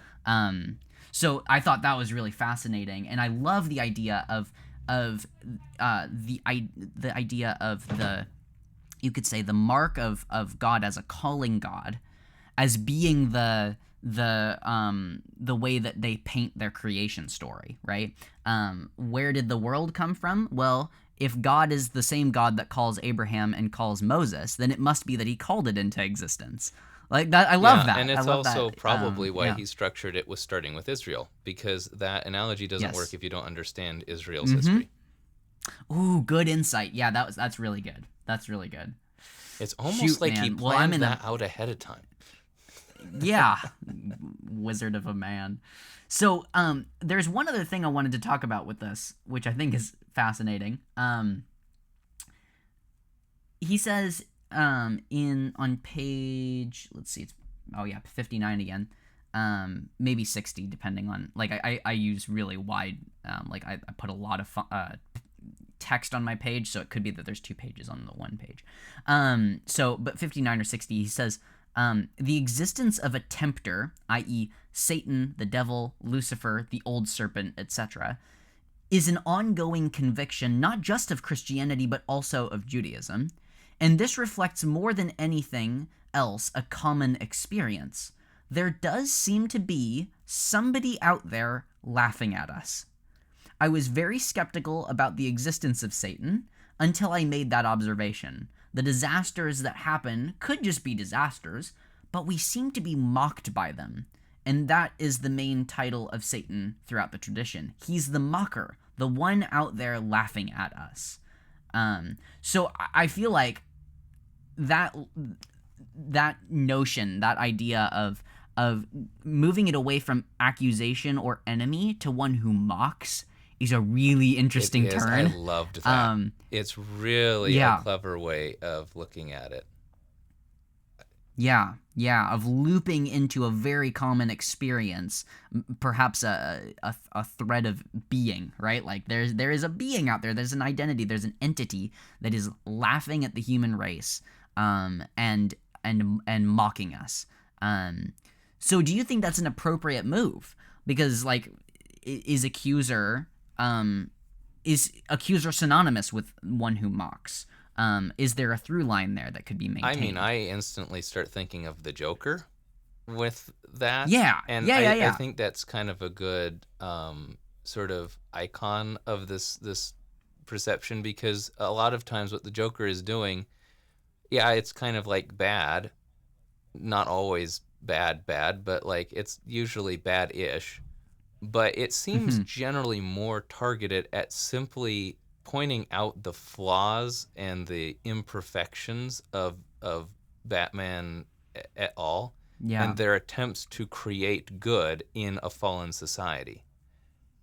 So I thought that was really fascinating, and I love the idea of the idea of you could say the mark of God as a calling God, as being the way that they paint their creation story, right? Where did the world come from? Well, if God is the same God that calls Abraham and calls Moses, then it must be that he called it into existence. Like that, I love that. And it's also probably why yeah. he structured it with starting with Israel, because that analogy doesn't Yes. work if you don't understand Israel's history. Ooh, good insight. Yeah, that's really good. That's really good. It's almost like he planned that out ahead of time. Yeah, wizard of a man. So, there's one other thing I wanted to talk about with this, which I think is fascinating. He says, on page, let's see, it's 59 again, maybe 60, depending on, like, I use really wide, like, I put a lot of text on my page, so it could be that there's 2 pages on the one page. But 59 or 60, he says, the existence of a tempter, i.e. Satan, the devil, Lucifer, the old serpent, etc., is an ongoing conviction not just of Christianity but also of Judaism, and this reflects more than anything else a common experience. There does seem to be somebody out there laughing at us. I was very skeptical about the existence of Satan until I made that observation. The disasters that happen could just be disasters, but we seem to be mocked by them. And that is the main title of Satan throughout the tradition. He's the mocker, the one out there laughing at us. So I feel like that notion, that idea of moving it away from accusation or enemy to one who mocks is a really interesting turn. I loved that. It's really a clever way of looking at it. Yeah, of looping into a very common experience, perhaps a thread of being, right? Like there is a being out there, there's an identity, there's an entity that is laughing at the human race, and mocking us. So do you think that's an appropriate move? Because like, is accuser synonymous with one who mocks? Is there a through line there that could be maintained? I mean, I instantly start thinking of the Joker with that. Yeah. I think that's kind of a good sort of icon of this perception, because a lot of times what the Joker is doing, it's kind of like bad, not always bad, but like it's usually bad-ish. But it seems generally more targeted at simply pointing out the flaws and the imperfections of Batman et al. And their attempts to create good in a fallen society.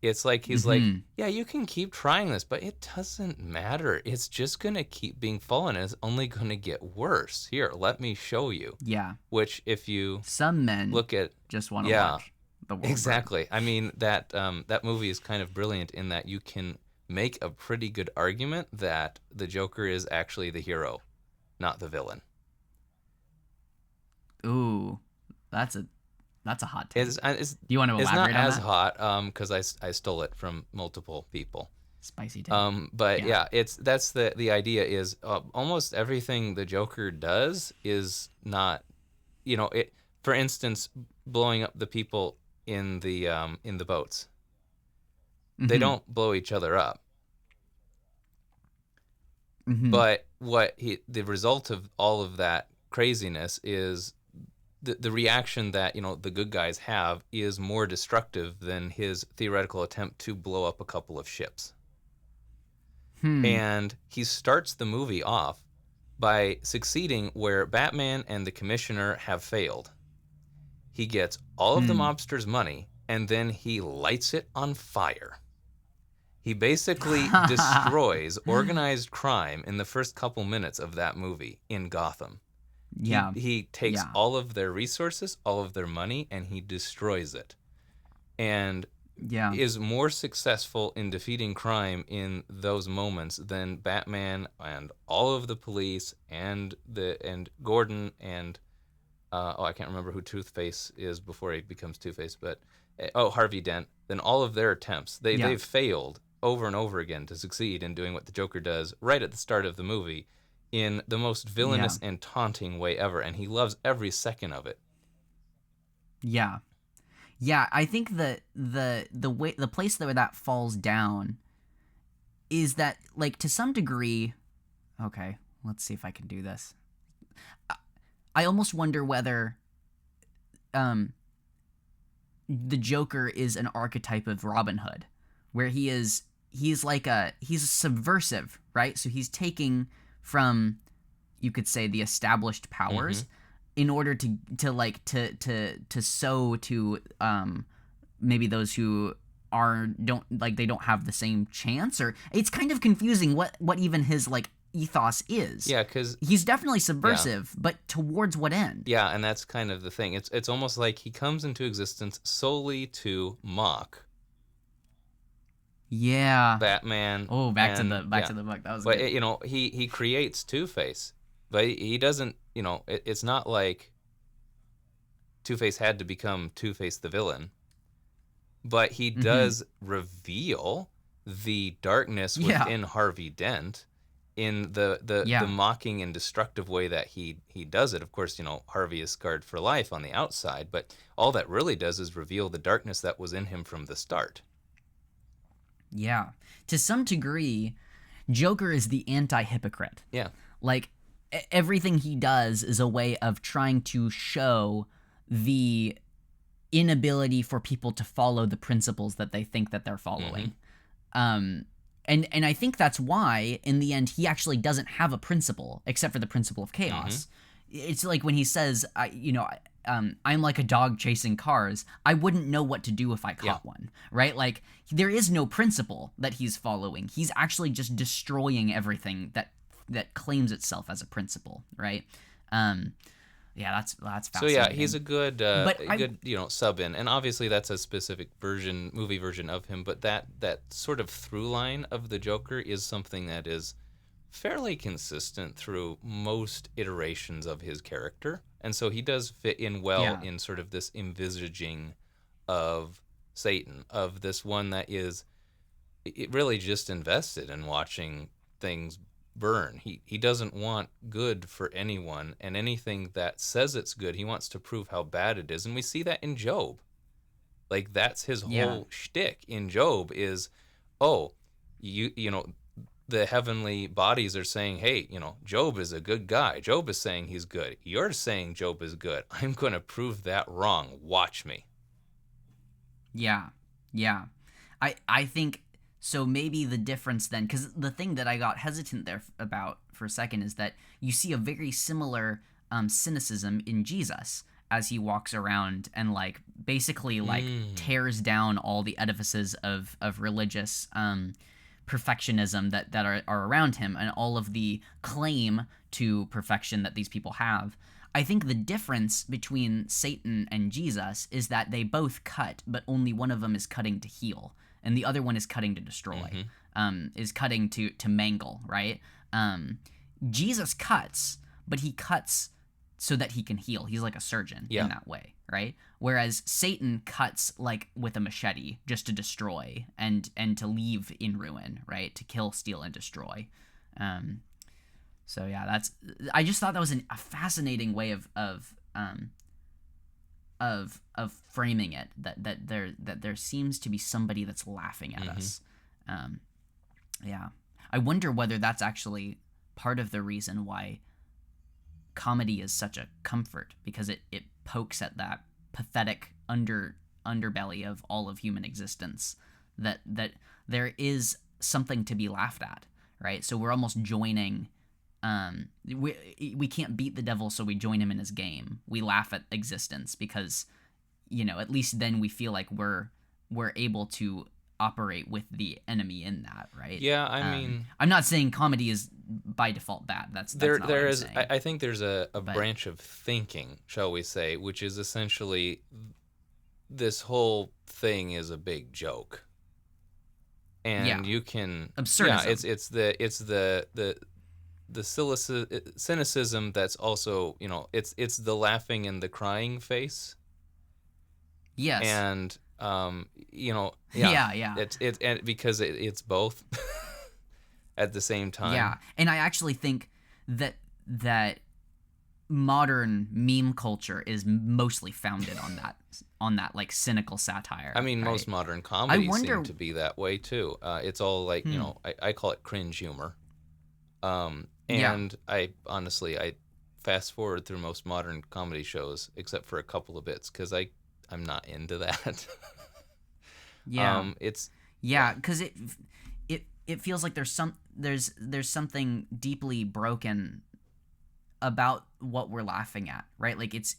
It's like he's like, you can keep trying this, but it doesn't matter. It's just going to keep being fallen, and it's only going to get worse. Here, let me show you. Yeah. Which, if you some men look at, just want to watch the world exactly. Burn. I mean, that movie is kind of brilliant in that you can make a pretty good argument that the Joker is actually the hero, not the villain. Ooh, that's a hot take. Do you want to elaborate on that? It's not as hot, because I stole it from multiple people. Spicy take. But that's the idea is almost everything the Joker does is not, it. For instance, blowing up the people in the boats. They don't blow each other up. But the result of all of that craziness is the reaction that the good guys have is more destructive than his theoretical attempt to blow up a couple of ships. And he starts the movie off by succeeding where Batman and the Commissioner have failed. He gets all of the mobsters' money, and then he lights it on fire. He basically destroys organized crime in the first couple minutes of that movie in Gotham. Yeah. He takes all of their resources, all of their money, and he destroys it. And is more successful in defeating crime in those moments than Batman and all of the police and Gordon and I can't remember who Two-Face is before he becomes Two-Face, but Harvey Dent. Then all of their attempts, they've failed over and over again to succeed in doing what the Joker does right at the start of the movie in the most villainous and taunting way ever, and he loves every second of it. Yeah, I think the way, the place where that falls down is that, like, to some degree, okay, let's see if I can do this. I almost wonder whether the Joker is an archetype of Robin Hood, where he's subversive, right? So he's taking from, you could say, the established powers in order to sow to maybe those who don't have the same chance, or it's kind of confusing what even his like ethos is. Yeah, because he's definitely subversive, but towards what end? Yeah, and that's kind of the thing. It's almost like he comes into existence solely to mock. Yeah. Batman. Oh, back to the book. That was but good. He creates Two-Face, but he doesn't. It's not like Two-Face had to become Two-Face the villain, but he does reveal the darkness within Harvey Dent in the mocking and destructive way that he does it. Of course, Harvey is scarred for life on the outside, but all that really does is reveal the darkness that was in him from the start. Yeah. To some degree, Joker is the anti-hypocrite. Yeah. Like, everything he does is a way of trying to show the inability for people to follow the principles that they think that they're following. And I think that's why, in the end, he actually doesn't have a principle, except for the principle of chaos. It's like when he says, I'm like a dog chasing cars. I wouldn't know what to do if I caught one, right? Like, there is no principle that he's following. He's actually just destroying everything that claims itself as a principle, right? Yeah, that's fascinating. So yeah, he's a good, sub in, and obviously that's a specific movie version of him. But that sort of through line of the Joker is something that is fairly consistent through most iterations of his character, and so he does fit in well in sort of this envisaging of Satan, of this one that is really just invested in watching things burn. He doesn't want good for anyone, and anything that says it's good, he wants to prove how bad it is. And we see that in Job. Like, that's his whole shtick in Job is, the heavenly bodies are saying, hey, Job is a good guy. Job is saying he's good. You're saying Job is good. I'm going to prove that wrong. Watch me. Yeah. I think, so maybe the difference then, because the thing that I got hesitant there about for a second is that you see a very similar cynicism in Jesus as he walks around and basically tears down all the edifices of religious perfectionism that are around him, and all of the claim to perfection that these people have. I think the difference between Satan and Jesus is that they both cut, but only one of them is cutting to heal, and the other one is cutting to destroy, is cutting to mangle, right? Jesus cuts, but he cuts so that he can heal. He's like a surgeon in that way, right? Whereas Satan cuts with a machete just to destroy and to leave in ruin, right? To kill, steal, and destroy. So yeah, I just thought that was a fascinating way of framing it, that there seems to be somebody that's laughing at us. I wonder whether that's actually part of the reason why comedy is such a comfort, because it pokes at that pathetic underbelly of all of human existence, that there is something to be laughed at, right? So we're almost joining. We can't beat the devil, so we join him in his game. We laugh at existence because, at least then we feel like we're able to operate with the enemy in that, right? Yeah, I mean, I'm not saying comedy is by default bad. That's not what I'm saying. I think there's a branch of thinking, shall we say, which is essentially this whole thing is a big joke, and you can absurdism. It's the cynicism that's also, it's the laughing and the crying face. Yes. And it's because it's both at the same time. Yeah, and I actually think that modern meme culture is mostly founded on that like cynical satire. I mean, right? most modern comedies seem to be that way too. It's all like, I call it cringe humor. And I fast forward through most modern comedy shows except for a couple of bits because I'm not into that. Because it feels like there's something deeply broken about what we're laughing at, right? Like it's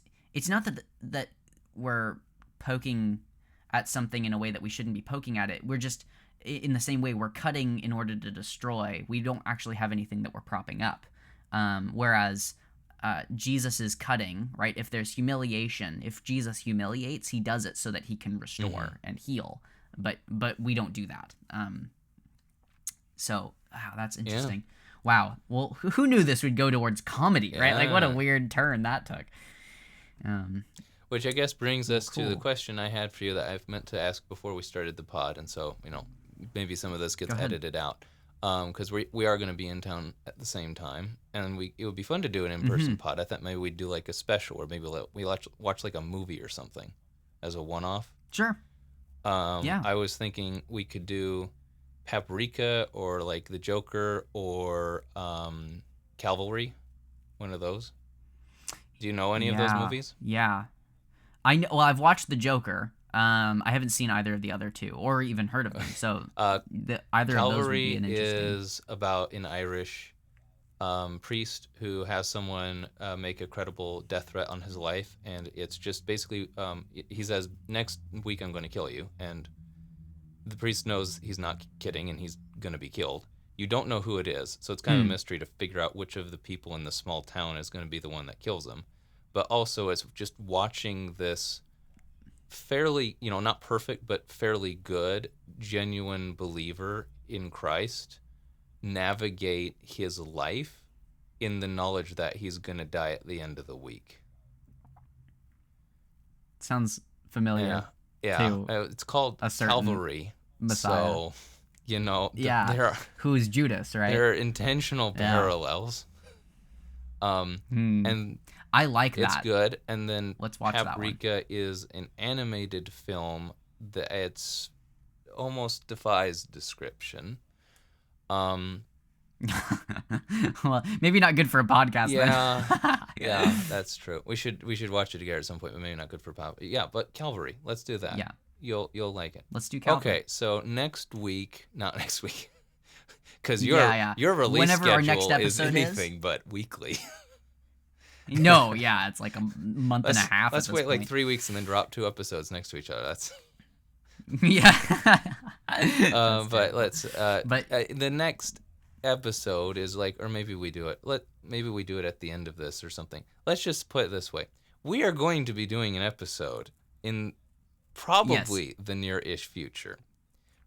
not that we're poking at something in a way that we shouldn't be poking at it. We're just, in the same way we're cutting in order to destroy. We don't actually have anything that we're propping up. Whereas Jesus is cutting, right? If there's humiliation, if Jesus humiliates, he does it so that he can restore and heal. But we don't do that. So wow, that's interesting. Yeah. Wow. Well, who knew this would go towards comedy, right? Like, what a weird turn that took. Which I guess brings us to the question I had for you that I've meant to ask before we started the pod, and so maybe some of this gets edited out because we are going to be in town at the same time, and it would be fun to do an in-person pod. I thought maybe we'd do like a special, or maybe we watch like a movie or something as a one-off. Sure. I was thinking we could do Paprika or like The Joker or Cavalry, one of those. Do you know any of those movies? Yeah, I know. Well, I've watched The Joker. I haven't seen either of the other two or even heard of them. So either of those would be an interesting. Cavalry is about an Irish priest who has someone make a credible death threat on his life, and it's just basically he says, "Next week I'm going to kill you," and the priest knows he's not kidding and he's going to be killed. You don't know who it is, so it's kind of a mystery to figure out which of the people in the small town is going to be the one that kills him. But also it's just watching this fairly, not perfect, but fairly good, genuine believer in Christ navigate his life in the knowledge that he's going to die at the end of the week. Sounds familiar. Yeah, it's called Calvary. Messiah. So, who's Judas, right? There are intentional parallels. And I like that. It's good. And then let's watch Paprika that one. Is an animated film that it's almost defies description. Well, maybe not good for a podcast. Yeah, that's true. We should watch it together at some point, but maybe not good for pop. Yeah, but Calvary, let's do that. Yeah, you'll like it. Let's do Calvary. Okay, so not next week, because your release whenever schedule our next episode is anything but weekly. No, yeah, it's like a month and a half. Let's wait like 3 weeks and then drop 2 episodes next to each other. That's but let's. The next episode is like, or maybe we do it. Maybe we do it at the end of this or something. Let's just put it this way: we are going to be doing an episode in probably the near-ish future,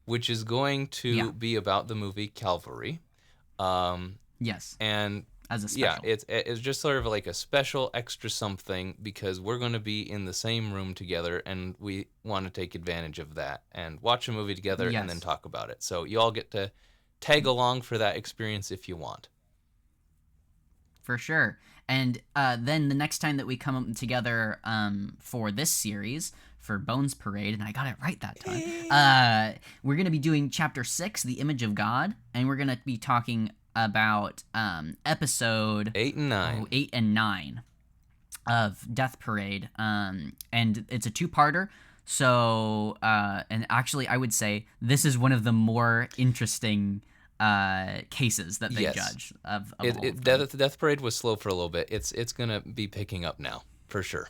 which is going to be about the movie Calvary. Yes. And as a special. Yeah, it's just sort of like a special extra something because we're going to be in the same room together and we want to take advantage of that and watch a movie together and then talk about it. So you all get to tag along for that experience if you want. For sure. And then the next time that we come together for this series, for Bones Parade, and I got it right that time, we're going to be doing Chapter 6, The Image of God, and we're going to be talking about episode 8 and 9 of Death Parade, and it's a 2-parter. So, and actually, I would say this is one of the more interesting cases that they judge of all of them. Death Parade was slow for a little bit. It's gonna be picking up now for sure.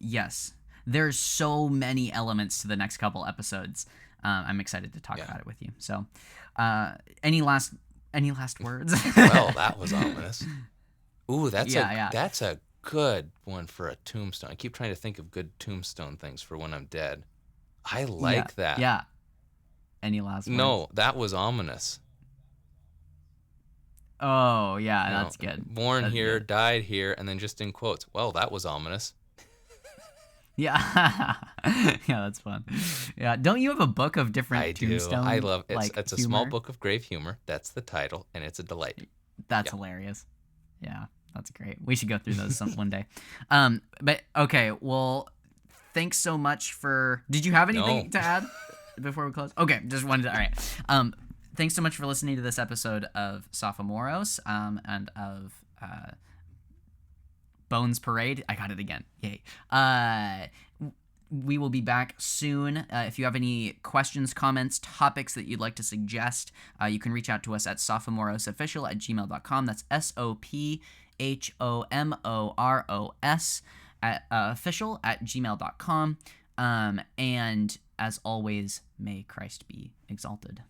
Yes, there's so many elements to the next couple episodes. I'm excited to talk about it with you. So, any last words? Well, that was ominous. Ooh, that's a good one for a tombstone. I keep trying to think of good tombstone things for when I'm dead. I like that. Yeah. Any last words? No, that was ominous. Oh, yeah, that's good. Born here, died here, and then just in quotes. Well, that was ominous. Yeah. Yeah, that's fun. Yeah, don't you have a book of different tombstone? I love it. Like, it's a small book of grave humor. That's the title, and it's a delight. That's hilarious. Yeah. That's great. We should go through those one day. But okay, well, thanks so much for. Did you have anything to add before we close? Okay, just wanted to. All right. Thanks so much for listening to this episode of Sophomoros and of Bones Parade. I got it again. Yay. We will be back soon. If you have any questions, comments, topics that you'd like to suggest, you can reach out to us at sophomorosofficial@gmail.com. That's SOPHOMOROS official@gmail.com. And as always, may Christ be exalted.